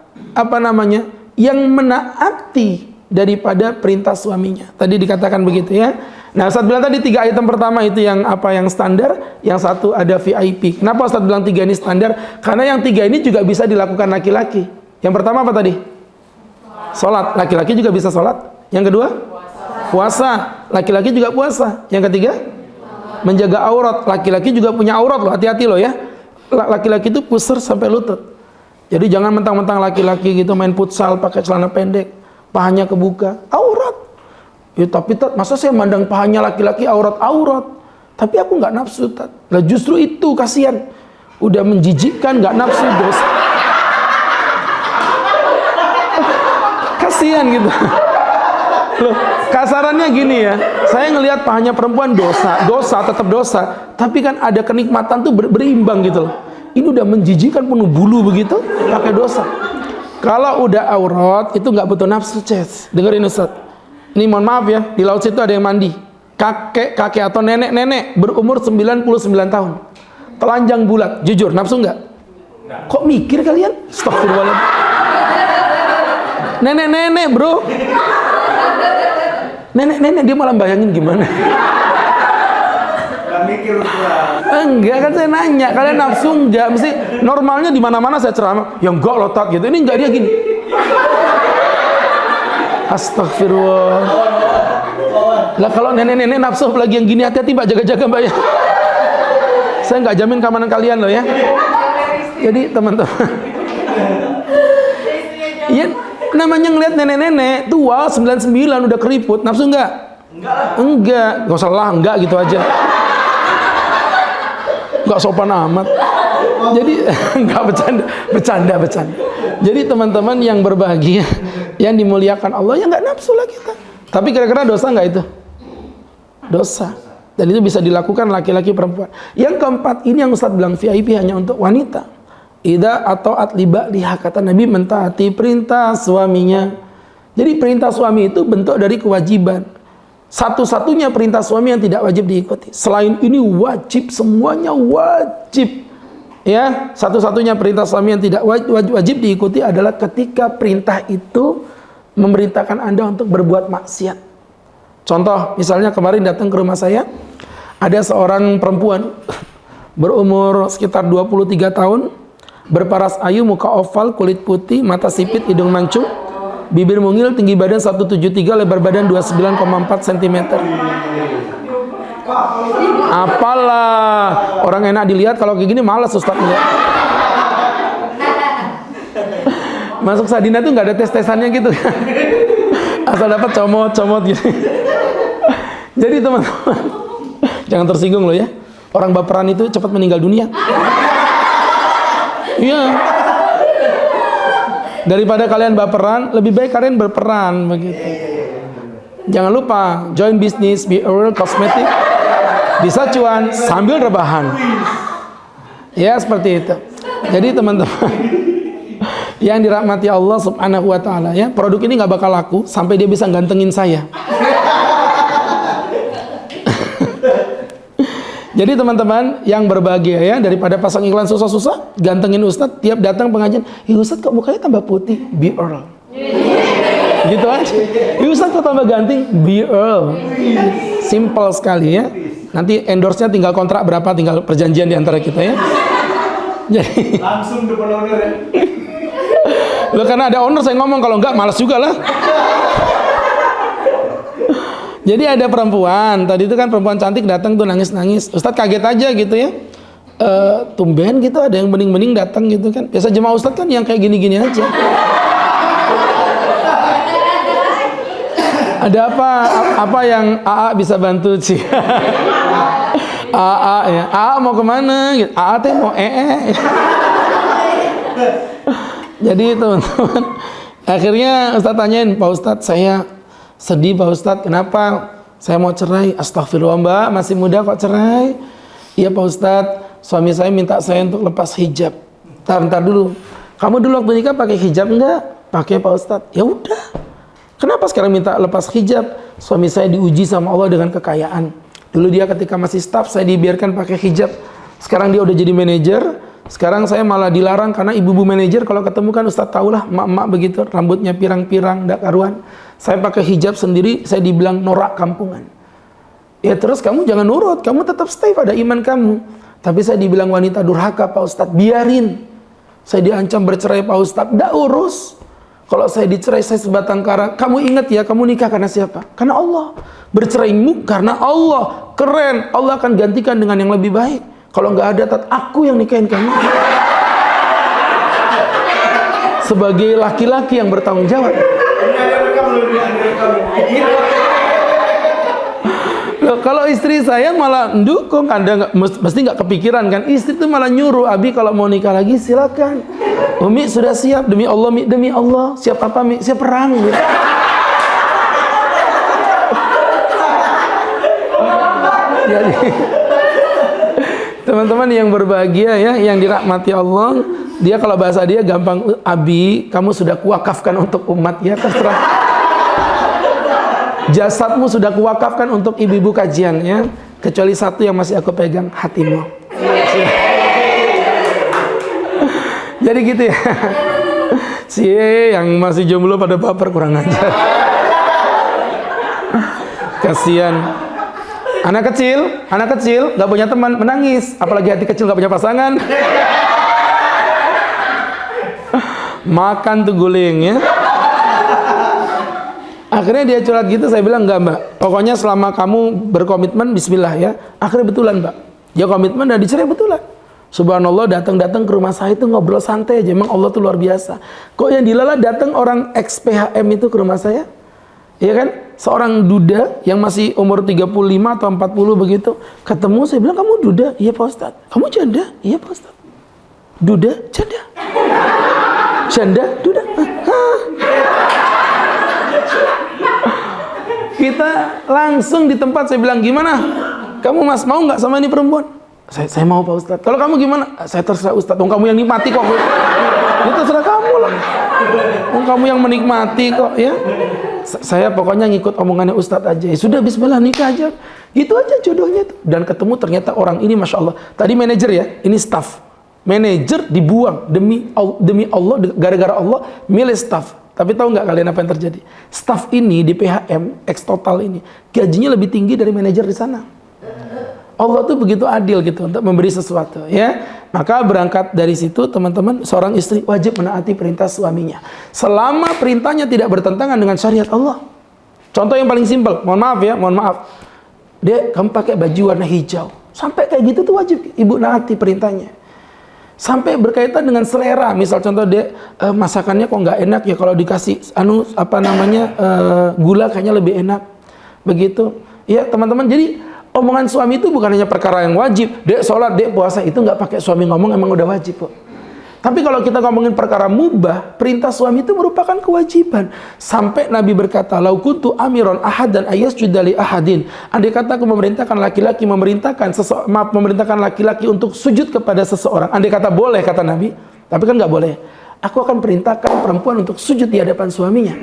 yang menaati daripada perintah suaminya. Tadi dikatakan begitu ya. Nah, Ustadz bilang tadi 3 item pertama itu yang standar, yang satu ada VIP. Kenapa Ustadz bilang 3 ini standar? Karena yang 3 ini juga bisa dilakukan laki-laki. Yang pertama apa tadi? Sholat. Laki-laki juga bisa sholat. Yang kedua? Puasa. Laki-laki juga puasa. Yang ketiga? Menjaga aurat. Laki-laki juga punya aurat loh. Hati-hati loh ya. Laki-laki itu pusar sampai lutut. Jadi jangan mentang-mentang laki-laki gitu main futsal pakai celana pendek, pahanya kebuka. Aurat. Ya tapi masa saya mandang pahanya laki-laki aurat-aurat, tapi aku nggak nafsu tat. Lah justru itu kasihan, udah menjijikkan, nggak nafsu, dosa. Kasihan gitu. Loh, kasarannya gini ya, saya ngelihat pahanya perempuan dosa tetap dosa, tapi kan ada kenikmatan tuh berimbang gitu loh. Ini udah menjijikkan penuh bulu begitu, pakai dosa. Kalau udah aurat itu nggak butuh nafsu, Ces. Dengerin Ustaz. Ini mohon maaf ya, di laut situ ada yang mandi. Kakek atau nenek berumur 99 tahun. Telanjang bulat, jujur, nafsu nggak? Kok mikir kalian? Astagfirullahaladzim. Nenek bro. Nenek dia malah bayangin gimana. Mikir enggak, kan saya nanya, kalian nafsu enggak? Mesti normalnya di mana-mana saya ceramah, ya enggak loh tat gitu. Ini enggak, dia gini. Astagfirullah. Lah kalau nenek-nenek nafsu apalagi yang gini, hati-hati Mbak, jaga-jaga Mbak ya. Saya nggak jamin keamanan kalian loh ya. Jadi teman-teman, iya namanya ngeliat nenek-nenek tua 99 udah keriput, nafsu enggak? Enggak, nggak usah lah, enggak gitu aja. Nggak sopan amat. Jadi nggak bercanda. Jadi teman-teman yang berbahagia, yang dimuliakan Allah, ya nggak nafsu lah kita. Tapi kira-kira dosa nggak itu? Dosa. Dan itu bisa dilakukan laki-laki perempuan. Yang keempat, ini yang Ustaz bilang VIP hanya untuk wanita. Ida atau atliba liha, kata Nabi, mentaati perintah suaminya. Jadi perintah suami itu bentuk dari kewajiban. Satu-satunya perintah suami yang tidak wajib diikuti. Selain ini wajib, semuanya wajib. Ya, satu-satunya perintah suami yang tidak wajib diikuti adalah ketika perintah itu memerintahkan Anda untuk berbuat maksiat. Contoh, misalnya kemarin datang ke rumah saya, ada seorang perempuan berumur sekitar 23 tahun, berparas ayu, muka oval, kulit putih, mata sipit, hidung mancung, bibir mungil, tinggi badan 173, lebar badan 29,4 cm. Apalah, orang enak dilihat, kalau kayak gini malas Ustaz lihat. Masuk Sadina tuh nggak ada tes-tesannya gitu kan. Asal dapat comot gitu. Jadi teman-teman, jangan tersinggung loh ya. Orang baperan itu cepat meninggal dunia. Iya. Daripada kalian baperan, lebih baik kalian berperan begitu. Jangan lupa join bisnis Be Real Cosmetic. Bisa cuan sambil rebahan. Ya seperti itu. Jadi teman-teman yang dirahmati Allah Subhanahu wa taala ya, produk ini nggak bakal laku sampai dia bisa gantengin saya. Jadi teman-teman yang berbahagia ya, daripada pasang iklan susah-susah, gantengin Ustadz tiap datang pengajian. Ustadz kok mukanya tambah putih? Be Earl. Gitu aja. Ustadz kok tambah ganteng? Be Earl. Simple sekali ya. Nanti endorse-nya tinggal kontrak berapa, tinggal perjanjian di antara kita ya. Jadi langsung depan owner ya. Loh, karena ada owner saya ngomong, kalau enggak malas juga lah. Jadi ada perempuan, tadi itu kan perempuan cantik datang tuh nangis-nangis. Ustadz kaget aja gitu ya. Tumben gitu ada yang bening-bening datang gitu kan. Biasa jemaah Ustadz kan yang kayak gini-gini aja. Ada apa yang AA bisa bantu sih? AA ya. AA mau kemana? AA teh mau Jadi teman-teman, akhirnya Ustadz tanyain, Pak Ustadz saya sedih Pak Ustadz, kenapa? Saya mau cerai. Astagfirullah Mbak, masih muda kok cerai? Iya Pak Ustadz, suami saya minta saya untuk lepas hijab. Bentar dulu, kamu dulu waktu nikah pakai hijab enggak? Pakai Pak Ustadz. Ya udah, kenapa sekarang minta lepas hijab? Suami saya diuji sama Allah dengan kekayaan. Dulu dia ketika masih staff, saya dibiarkan pakai hijab. Sekarang dia udah jadi manajer. Sekarang saya malah dilarang karena ibu-ibu manajer kalau ketemu kan Ustadz tahulah emak-emak begitu, rambutnya pirang-pirang, ndak karuan. Saya pakai hijab sendiri, saya dibilang norak kampungan. Ya terus kamu jangan nurut, kamu tetap stay pada iman kamu. Tapi saya dibilang wanita durhaka Pak Ustadz, biarin. Saya diancam bercerai Pak Ustadz, ndak urus. Kalau saya dicerai saya sebatang kara. Kamu ingat ya, kamu nikah karena siapa? Karena Allah. Berceraimu karena Allah. Keren, Allah akan gantikan dengan yang lebih baik. Kalau nggak ada, aku yang nikahin kamu. Sebagai laki-laki yang bertanggung jawab. Loh, kalau istri saya malah mendukung, Anda mesti nggak kepikiran kan? Istri itu malah nyuruh, Abi kalau mau nikah lagi silakan. Umi sudah siap, demi Allah Mi, demi Allah. Siap apa Mi? Siap perang. Gitu. Jadi teman-teman yang berbahagia ya, yang dirahmati Allah, dia kalau bahasa dia gampang, Abi, kamu sudah kuwakafkan untuk umat ya, terserah. Jasadmu sudah kuwakafkan untuk ibu-ibu kajian ya, kecuali satu yang masih aku pegang, hatimu. Jadi gitu ya. Si yang masih jomblo pada baper, kurang ajar. Kasihan. Anak kecil nggak punya teman, menangis. Apalagi hati kecil nggak punya pasangan. Makan tuh guling ya. Akhirnya dia curhat gitu, saya bilang enggak Mbak. Pokoknya selama kamu berkomitmen, Bismillah ya. Akhirnya betulan Mbak. Dia komitmen dan dicerai betulan. Subhanallah, datang-datang ke rumah saya itu ngobrol santai aja. Emang Allah tuh luar biasa. Kok yang dilala datang orang ex-PHM itu ke rumah saya? Iya kan? Seorang duda yang masih umur 35 atau 40 begitu. Ketemu, saya bilang, kamu duda? Iya Pak Ustadz. Kamu janda? Iya Pak Ustadz. duda, janda. Janda, duda. Kita langsung di tempat saya bilang, gimana? Kamu mas mau nggak sama ini perempuan? Saya mau Pak Ustadz. Kalau kamu gimana? Saya terserah Ustadz. Kamu yang nikmati kok. Itu terserah kamu lah. Kamu yang menikmati kok ya. Saya pokoknya ngikut omongannya Ustadz aja. Ya sudah, bismillah, nikah aja. Gitu aja jodohnya tuh. Dan ketemu ternyata orang ini Masya Allah. Tadi manajer ya, ini staff. Manajer dibuang demi Allah, gara-gara Allah milih staff. Tapi tahu nggak kalian apa yang terjadi? Staff ini di PHM, X Total ini, gajinya lebih tinggi dari manajer di sana. Allah tuh begitu adil gitu untuk memberi sesuatu ya. Maka berangkat dari situ teman-teman, seorang istri wajib menaati perintah suaminya. Selama perintahnya tidak bertentangan dengan syariat Allah. Contoh yang paling simpel, mohon maaf. Dek, kamu pakai baju warna hijau. Sampai kayak gitu tuh wajib ibu naati perintahnya. Sampai berkaitan dengan selera, misal contoh masakannya kok nggak enak ya, kalau dikasih gula kayaknya lebih enak, begitu ya teman-teman. Jadi omongan suami itu bukan hanya perkara yang wajib, dek sholat, dek puasa, itu nggak pakai suami ngomong, emang udah wajib kok. Tapi kalau kita ngomongin perkara mubah, perintah suami itu merupakan kewajiban. Sampai Nabi berkata, lau kuntu amiron ahadan ayasjuda li ahadin. Andai kata aku memerintahkan laki-laki untuk sujud kepada seseorang. Andai kata boleh, kata Nabi, tapi kan nggak boleh. Aku akan perintahkan perempuan untuk sujud di hadapan suaminya.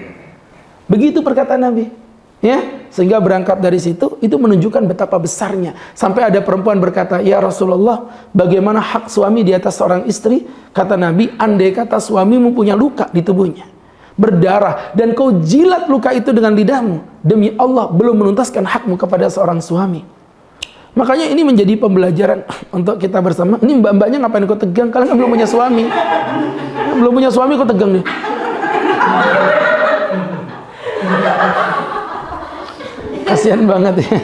Begitu perkataan Nabi. Ya, sehingga berangkat dari situ itu menunjukkan betapa besarnya. Sampai ada perempuan berkata, ya Rasulullah, bagaimana hak suami di atas seorang istri? Kata Nabi, andai kata suamimu punya luka di tubuhnya, berdarah, dan kau jilat luka itu dengan lidahmu, demi Allah belum menuntaskan hakmu kepada seorang suami. Makanya ini menjadi pembelajaran untuk kita bersama. Ini mbak-mbaknya ngapain kau tegang? Kalian kan belum punya suami. Belum punya suami kau tegang nih. Kasihan banget ya.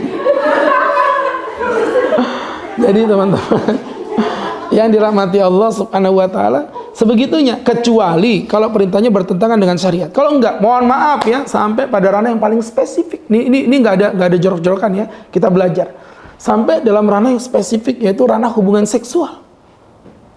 Jadi teman-teman yang dirahmati Allah Subhanahu wa taala, sebegitunya, kecuali kalau perintahnya bertentangan dengan syariat. Kalau enggak, mohon maaf ya, sampai pada ranah yang paling spesifik. Ini enggak ada jorok-jorokan ya. Kita belajar. Sampai dalam ranah yang spesifik, yaitu ranah hubungan seksual.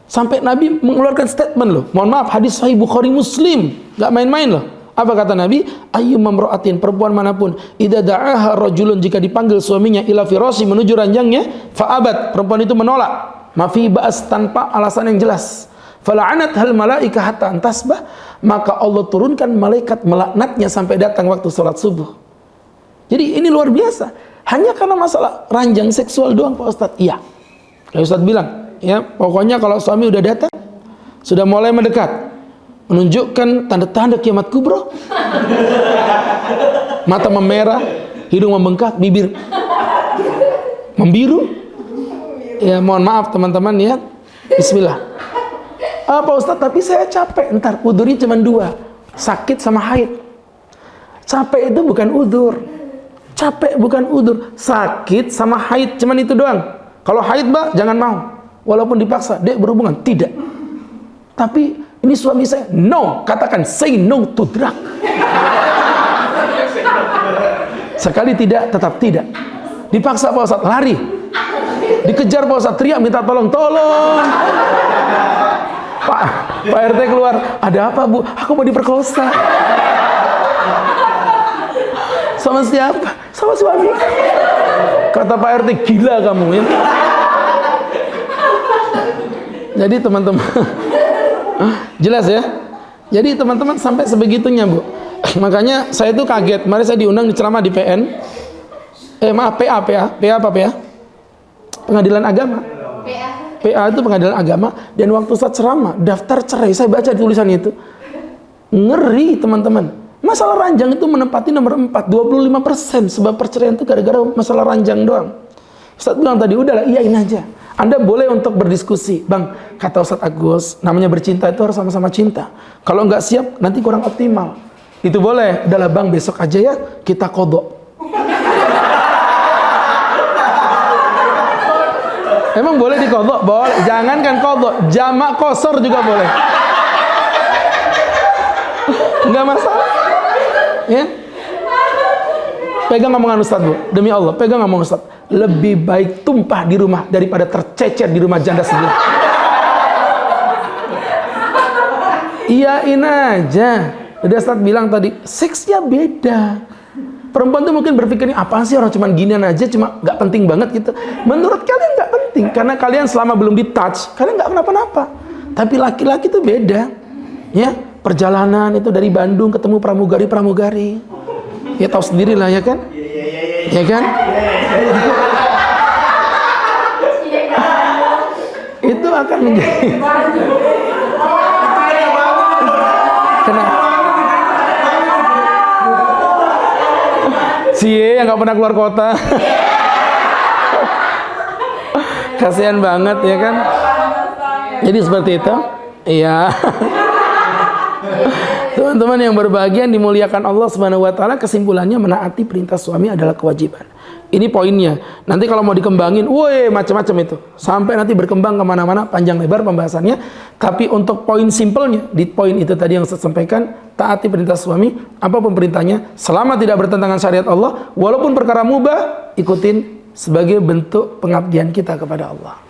Sampai Nabi mengeluarkan statement loh. Mohon maaf, hadis Sahih Bukhari Muslim, enggak main-main loh. Apa kata Nabi? Ayyumma imra'atin, perempuan manapun, idza da'aha rajulun, jika dipanggil suaminya ila firasi, menuju ranjangnya, fa'abat, perempuan itu menolak, mafi ba'as, tanpa alasan yang jelas, fala'anat hal malaika hatta antasbah, maka Allah turunkan malaikat melaknatnya sampai datang waktu sholat subuh. Jadi ini luar biasa. Hanya karena masalah ranjang seksual doang Pak Ustadz? Iya. Kayak Ustadz bilang, ya pokoknya kalau suami udah datang, sudah mulai mendekat, menunjukkan tanda-tanda kiamat kubro, mata memerah, hidung membengkak, bibir membiru, ya mohon maaf teman-teman ya, bismillah. Pak Ustadz, tapi saya capek, ntar udurnya cuma 2, sakit sama haid. Capek itu bukan udur, capek bukan udur, sakit sama haid, cuman itu doang. Kalau haid mbak, jangan mau, walaupun dipaksa, dek berhubungan, tidak. Tapi ini suami saya, no, katakan say no to drug. Sekali tidak, tetap tidak. Dipaksa Pak Ustadz, lari. Dikejar Pak Ustadz, teriak minta tolong. Pak RT keluar, ada apa Bu? Aku mau diperkosa. Sama siapa? Sama suami. Kata Pak RT, gila kamu ya. Jadi teman-teman, jelas ya. Jadi teman-teman sampai sebegitunya Bu. Makanya saya tuh kaget. Kemarin saya diundang di ceramah di PN. PA apa PA? Pengadilan Agama. PA itu Pengadilan Agama. Dan waktu saya ceramah, daftar cerai, saya baca tulisan itu. Ngeri teman-teman. Masalah ranjang itu menempati nomor 4, 25%. Sebab perceraian itu gara-gara masalah ranjang doang. Ustaz bilang tadi, udahlah iyain aja. Anda boleh untuk berdiskusi, Bang, kata Ustadz Agus, namanya bercinta itu harus sama-sama cinta. Kalau nggak siap, nanti kurang optimal. Itu boleh, udahlah Bang, besok aja ya, kita kodok. Emang boleh dikodok? Boleh, jangankan kodok, jamak kosor juga boleh. Nggak masalah. Ya? Pegang omongan Ustadz Bu, demi Allah, pegang omongan Ustadz. Lebih baik tumpah di rumah daripada tercecer di rumah janda sebelah. Iyain aja. Udah Ustaz bilang tadi, seksnya beda. Perempuan tuh mungkin berpikir, apaan sih orang cuman ginian aja, cuma nggak penting banget gitu. Menurut kalian nggak penting, karena kalian selama belum di touch, kalian nggak kenapa-napa. Tapi laki-laki tuh beda. Ya, perjalanan itu dari Bandung ketemu pramugari-pramugari. Ya tahu sendiri lah ya kan? Ya kan? Itu akan menjadi kenapa? Cie yang nggak pernah keluar kota. Kasihan banget ya kan? Jadi seperti itu. Iya. Teman-teman yang berbahagia yang dimuliakan Allah Subhanahu wa taala, kesimpulannya menaati perintah suami adalah kewajiban. Ini poinnya. Nanti kalau mau dikembangin, woi macam-macam itu. Sampai nanti berkembang kemana-mana, panjang lebar pembahasannya. Tapi untuk poin simpelnya, di poin itu tadi yang saya sampaikan, taati perintah suami, apapun perintahnya, selama tidak bertentangan syariat Allah, walaupun perkara mubah, ikutin sebagai bentuk pengabdian kita kepada Allah.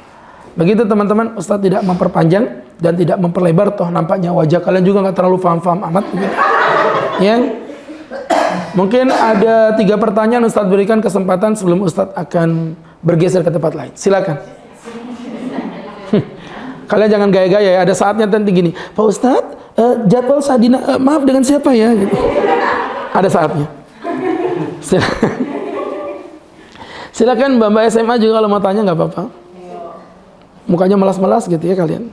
Begitu teman-teman, Ustaz tidak memperpanjang dan tidak memperlebar, toh nampaknya wajah kalian juga nggak terlalu paham-paham amat begitu. Ya. Mungkin ada 3 pertanyaan, Ustaz berikan kesempatan sebelum Ustaz akan bergeser ke tempat lain. Silakan. Kalian jangan gaya-gaya ya, ada saatnya nanti gini, Pak Ustaz, jadwal Sadina, maaf dengan siapa ya? Gitu. Ada saatnya. Silakan Mbak SMA juga kalau mau tanya nggak apa-apa. Mukanya melas-melas gitu ya kalian.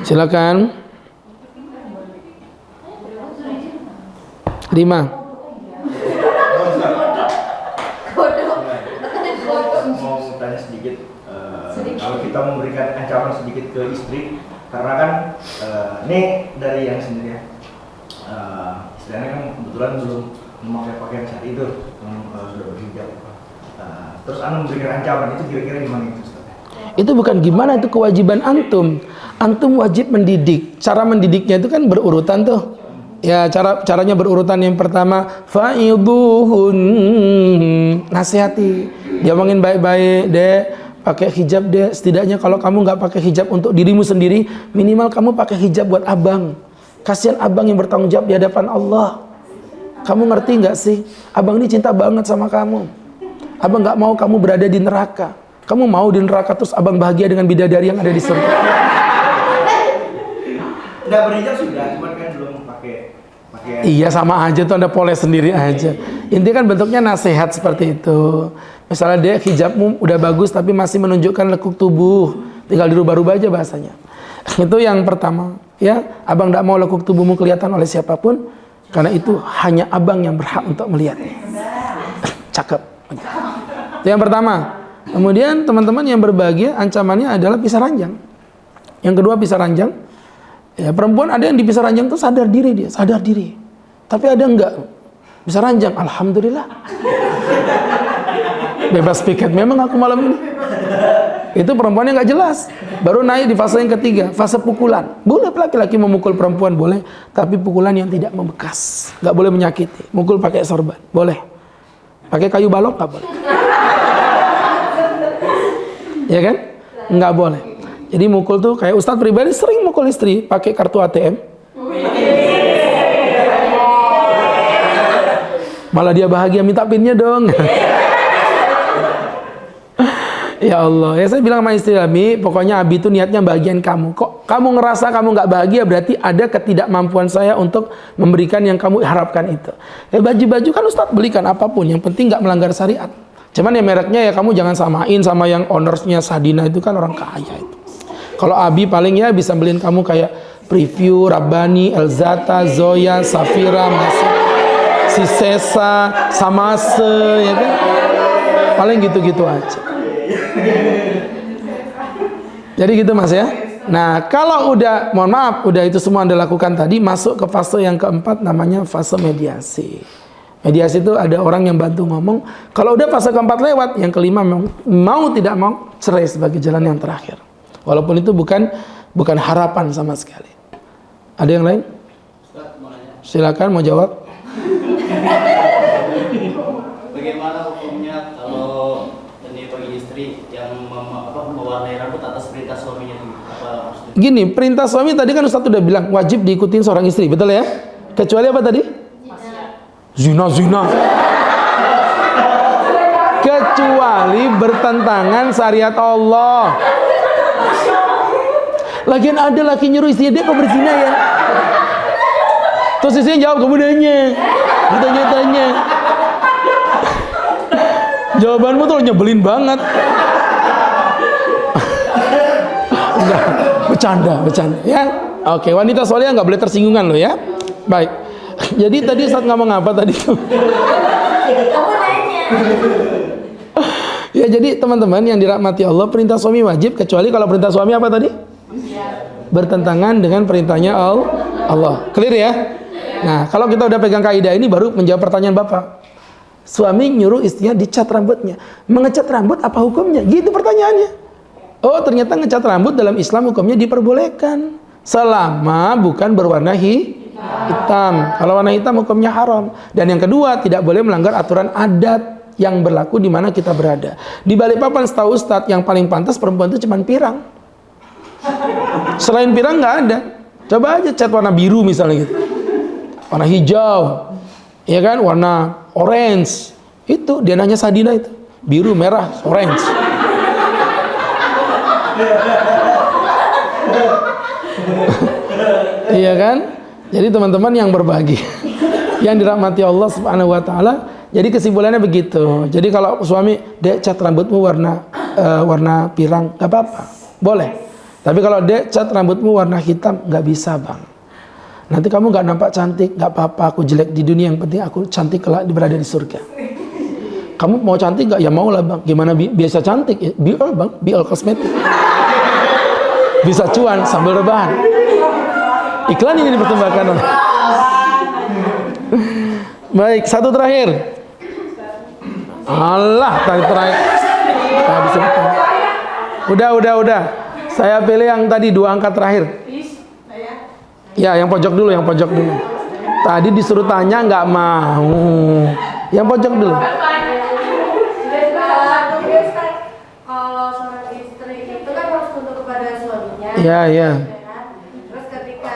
Silakan. 5. Mau tanya sedikit, kalau kita memberikan ancaman sedikit ke istri, karena kan ini dari yang sendiri ya, istilahnya kan kebetulan belum memakai pakaian saat itu, sudah berhijab. Terus Anda memberikan ancaman itu kira-kira gimana itu Ustaz? Itu bukan gimana, itu kewajiban antum. Antum wajib mendidik. Cara mendidiknya itu kan berurutan tuh. Ya, caranya berurutan. Yang pertama, fa'idhuhun, nasihati. Dia ngomongin baik-baik, Dek, pakai hijab deh. Setidaknya kalau kamu nggak pakai hijab untuk dirimu sendiri, minimal kamu pakai hijab buat abang. Kasihan abang yang bertanggung jawab di hadapan Allah. Kamu ngerti nggak sih? Abang ini cinta banget sama kamu. Abang nggak mau kamu berada di neraka. Kamu mau di neraka terus abang bahagia dengan bidadari yang ada di surga. Udah berhijab sudah, cuman kan belum pakai. Iya sama aja tuh, Anda poles sendiri aja. Intinya kan bentuknya nasihat seperti itu. Misalnya dia hijabmu udah bagus tapi masih menunjukkan lekuk tubuh, tinggal dirubah-rubah aja bahasanya. Itu yang pertama. Ya, abang nggak mau lekuk tubuhmu kelihatan oleh siapapun, karena itu hanya abang yang berhak untuk melihatnya. Cakep. Itu yang pertama. Kemudian teman-teman yang berbahagia, ancamannya adalah pisah ranjang. Yang kedua pisah ranjang. Ya, perempuan ada yang di pisah ranjang tuh sadar diri dia, sadar diri. Tapi ada enggak pisah ranjang, alhamdulillah. Bebas piket memang aku malam ini. Itu perempuannya nggak jelas. Baru naik di fase yang ketiga, fase pukulan. Boleh laki-laki memukul perempuan, boleh, tapi pukulan yang tidak membekas, nggak boleh menyakiti. Mukul pakai sorban, boleh. Pakai kayu balok nggak boleh. Ya kan? Nggak boleh. Jadi mukul tuh kayak Ustadz pribadi sering mukul istri pakai kartu ATM. Malah dia bahagia, minta pinnya dong. Ya Allah, ya saya bilang sama istri Abi, pokoknya Abi itu niatnya bagian kamu. Kok kamu ngerasa kamu nggak bahagia, berarti ada ketidakmampuan saya untuk memberikan yang kamu harapkan itu. Ya baju-baju kan Ustadz belikan apapun, yang penting nggak melanggar syariat. Cuman ya mereknya ya kamu jangan samain sama yang ownersnya Sadina, itu kan orang kaya itu. Kalau Abi paling ya bisa beliin kamu kayak Preview, Rabbani, Elzata, Zoya, Safira, Sisesa, Samase, ya kan? Paling gitu-gitu aja. Jadi gitu Mas ya. Nah kalau udah, mohon maaf, udah itu semua Anda lakukan tadi, masuk ke fase yang keempat, namanya fase mediasi. Mediasi itu ada orang yang bantu ngomong. Kalau udah fase keempat lewat, yang kelima mau tidak mau cerai sebagai jalan yang terakhir. Walaupun itu bukan harapan sama sekali. Ada yang lain? Silakan mau jawab. Bagaimana hukumnya kalau ini bagi istri yang mewarnai rambut atas perintah suaminya dulu? Apa maksudnya? Gini, perintah suami tadi kan Ustaz udah bilang wajib diikutin seorang istri, betul ya? Kecuali apa tadi? Zina. Kecuali bertentangan syariat Allah. Lagian ada laki nyuruh istrinya, dia kok berzina ya? Terus istrinya jawab, kamu nanya, ditanya-tanya. Jawabanmu tuh nyebelin banget. Enggak, bercanda ya. Oke, wanita soleh nggak boleh tersinggungan loh ya. Baik. Jadi tadi saat ngomong apa tadi tuh? Kamu nanya. Ya jadi teman-teman yang dirahmati Allah, perintah suami wajib kecuali kalau perintah suami apa tadi? Bertentangan dengan perintahnya Allah. Clear ya? Nah, kalau kita udah pegang kaidah ini baru menjawab pertanyaan Bapak. Suami nyuruh istrinya dicat rambutnya. Mengecat rambut apa hukumnya? Gitu pertanyaannya. Oh, ternyata ngecat rambut dalam Islam hukumnya diperbolehkan selama bukan berwarna hitam. Kalau warna hitam hukumnya haram. Dan yang kedua, tidak boleh melanggar aturan adat yang berlaku di mana kita berada. Di Balikpapan setahu Ustadz yang paling pantas perempuan itu cuma pirang. Selain pirang nggak ada. Coba aja cat warna biru misalnya gitu. Warna hijau. Ya kan, warna orange. Itu dia nanya Sadina itu. Biru, merah, orange. Iya kan? Jadi teman-teman yang berbahagia, yang dirahmati Allah Subhanahu wa taala, jadi kesimpulannya begitu. Jadi kalau suami, "Dek, cat rambutmu warna pirang." Enggak apa-apa. Boleh. Tapi kalau "Dek, cat rambutmu warna hitam." Enggak bisa, Bang. Nanti kamu nggak nampak cantik, nggak apa-apa, aku jelek di dunia, yang penting aku cantik kelak berada di surga. Kamu mau cantik nggak? Ya mau lah Bang. Gimana biasa cantik? Ya, Biol Bang, Biol kosmetik. Bisa cuan sambil rebahan. Iklan ini dipersembahkan. Baik, satu terakhir. Allah, terakhir. Udah. Saya pilih yang tadi 2 angka terakhir. Ya, yang pojok dulu. Tadi disuruh tanya nggak mau. Yang pojok dulu. Kalau seorang istri itu kan harus tunduk kepada suaminya. Iya. Terus ketika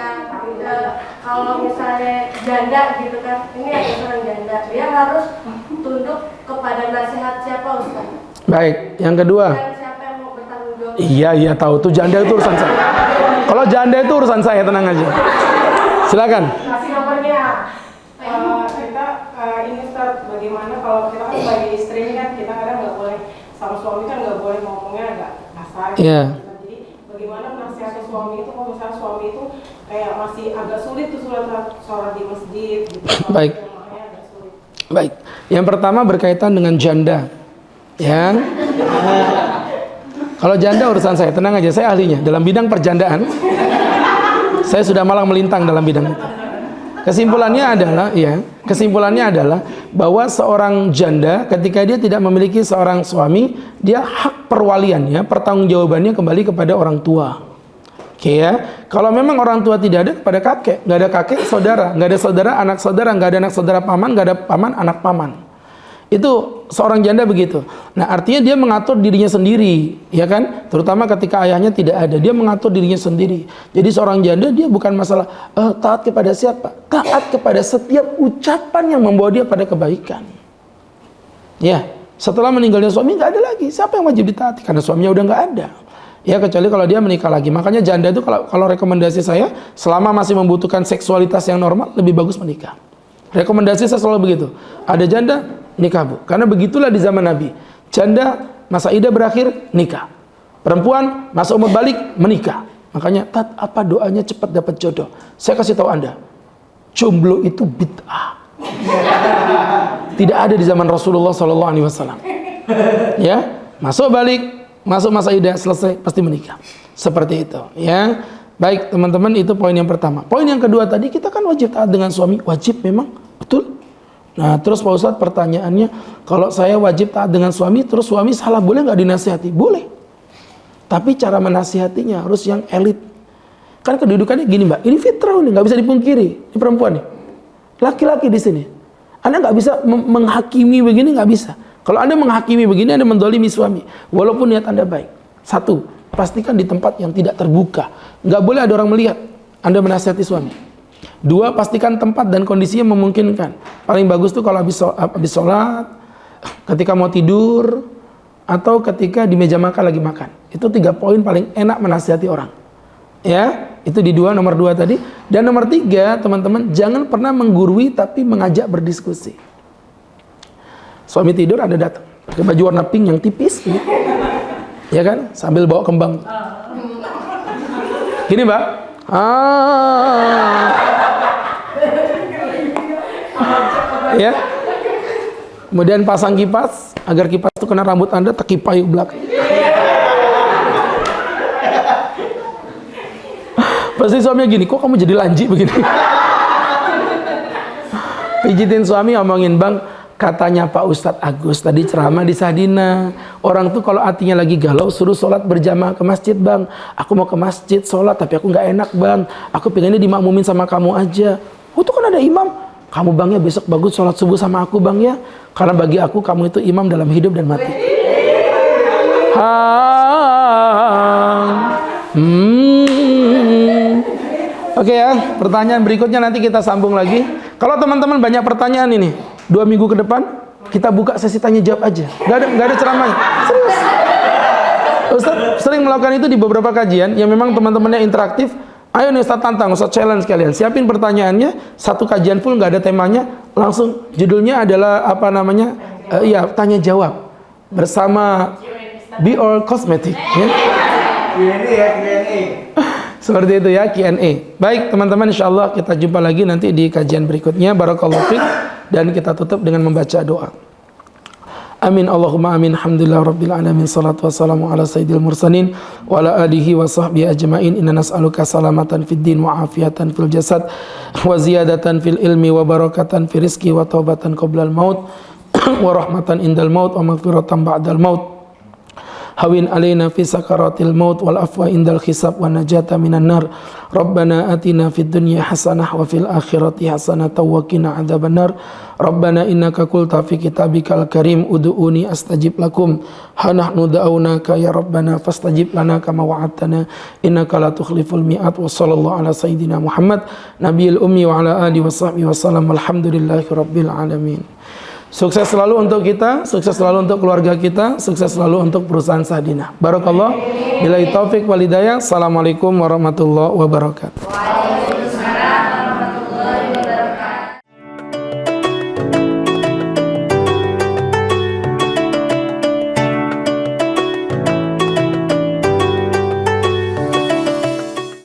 kalau misalnya janda gitu kan, ini ada seorang janda, dia harus tunduk kepada nasihat siapa Ustaz? Baik, yang kedua. Dan siapa yang mau bertanggung jawab? Iya tahu tuh janda itu urusan saya. Kalau janda itu urusan saya, tenang aja. Silakan. Kasih nomornya. Kita ini Ustaz, bagaimana kalau kita kan sebagai istri kan kita kadang nggak boleh sama suami kan nggak boleh ngomongnya agak kasar. Iya. Jadi bagaimana menasihati suami itu kalau misalnya suami itu kayak masih agak sulit tuh sholat di masjid gitu. Baik. Agak sulit. Baik. Yang pertama berkaitan dengan janda. Ya. Kalau janda urusan saya, tenang aja, saya ahlinya dalam bidang perjandaan. Saya sudah malang melintang dalam bidang itu. Kesimpulannya adalah bahwa seorang janda ketika dia tidak memiliki seorang suami, dia hak perwaliannya, pertanggungjawabannya kembali kepada orang tua. Oke ya. Kalau memang orang tua tidak ada, kepada kakek, nggak ada kakek, saudara, nggak ada saudara, anak saudara, nggak ada anak saudara paman, nggak ada paman, anak paman. Itu seorang janda begitu. Nah, artinya dia mengatur dirinya sendiri, ya kan? Terutama ketika ayahnya tidak ada, dia mengatur dirinya sendiri. Jadi seorang janda dia bukan masalah taat kepada siapa, taat kepada setiap ucapan yang membawa dia pada kebaikan. Ya, setelah meninggalnya suami nggak ada lagi. Siapa yang wajib ditaati? Karena suaminya udah nggak ada. Ya, kecuali kalau dia menikah lagi. Makanya janda itu kalau rekomendasi saya, selama masih membutuhkan seksualitas yang normal, lebih bagus menikah. Rekomendasi saya selalu begitu. Ada janda, nikah Bu. Karena begitulah di zaman Nabi. Janda, masa idah berakhir, nikah. Perempuan, masa umur balik, menikah. Makanya, apa doanya cepat dapat jodoh? Saya kasih tahu Anda, jomblo itu bid'ah. Tidak ada di zaman Rasulullah SAW. Ya, masuk balik, masuk masa idah, selesai, pasti menikah. Seperti itu. Ya, baik teman-teman, itu poin yang pertama. Poin yang kedua tadi, kita kan wajib taat dengan suami. Wajib memang. Betul? Nah, terus Pak Ustadz pertanyaannya, kalau saya wajib taat dengan suami, terus suami salah, boleh nggak dinasihati? Boleh. Tapi cara menasihatinya harus yang elit. Kan kedudukannya gini Mbak, ini fitrah nih, nggak bisa dipungkiri. Ini perempuan nih, laki-laki di sini. Anda nggak bisa menghakimi begini, nggak bisa. Kalau Anda menghakimi begini, Anda mendolimi suami, walaupun niat Anda baik. Satu, pastikan di tempat yang tidak terbuka. Nggak boleh ada orang melihat Anda menasihati suami. Dua, pastikan tempat dan kondisinya memungkinkan. Paling bagus tuh kalau habis sholat, ketika mau tidur, atau ketika di meja makan lagi makan. Itu 3 poin paling enak menasihati orang. Ya, itu di nomor 2 tadi. Dan nomor 3, teman-teman, jangan pernah menggurui tapi mengajak berdiskusi. Suami tidur, Anda datang pakai baju warna pink yang tipis gitu. Ya kan, sambil bawa kembang. Gini, Mbak. Ya. Kemudian pasang kipas agar kipas itu kena rambut Anda, tekip payung belakang. Pasti suaminya gini, kok kamu jadi lanji begini? Pijitin suami, ngomongin, Bang, katanya Pak Ustadz Agus tadi ceramah di Sadina, orang tuh kalau hatinya lagi galau suruh sholat berjamaah ke masjid, Bang. Aku mau ke masjid sholat tapi aku nggak enak, Bang. Aku pengennya dimakmumin sama kamu aja. Oh, tuh kan ada imam. Kamu, Bang, ya besok bagus sholat subuh sama aku, Bang, ya. Karena bagi aku kamu itu imam dalam hidup dan mati. Oke ya, pertanyaan berikutnya nanti kita sambung lagi. Kalau teman-teman banyak pertanyaan ini, 2 minggu ke depan kita buka sesi tanya jawab aja. Nggak ada ceramahnya. Serius. Ustaz sering melakukan itu di beberapa kajian yang memang teman-temannya interaktif. Ayo nih Ustaz tantang, Ustaz challenge kalian. Siapin pertanyaannya, 1 kajian full nggak ada temanya, langsung judulnya adalah apa namanya? Tanya jawab bersama Be All Cosmetic. Ya. Q&A ya, Q&A. Seperti itu ya, Q&A. Baik teman-teman, insyaallah kita jumpa lagi nanti di kajian berikutnya. Barakallahu fiik. Dan kita tutup dengan membaca doa. Amin Allahumma amin. Alhamdulillah rabbil alamin. Salatu wassalamu ala sayyidil mursalin wa ala alihi wa sahbihi ajma'in. Inna nas'aluka salamatan fid din wa afiatan fil jasad wa ziyadatan fil ilmi wa barakatan fil rizqi wa taubatan qablal maut wa rahmatan indal maut wa maghfiratan ba'dal maut. Hawin alaina fi sakaratil maut wal afwa indal hisab wa najata minan nar. Rabbana atina fid dunya hasanah wa fil akhirati hasanah wa qina adzabannar. Rabbana innaka qulta fi kitabikal karim ud'uni astajib lakum. Hanahnu da'awnaka ya Rabbana fastajib lana kama wa'adtana innaka la tukhliful mi'ad. Wa sallallahu ala sayyidina Muhammad nabiyil ummi wa ala alihi wa sahbihi wa sallam. Alhamdulillahi rabbil alamin. Sukses selalu untuk kita, sukses selalu untuk keluarga kita, sukses selalu untuk perusahaan Sadina. Barakallah. Billahi taufik wal hidayah. Assalamualaikum warahmatullahi wabarakatuh.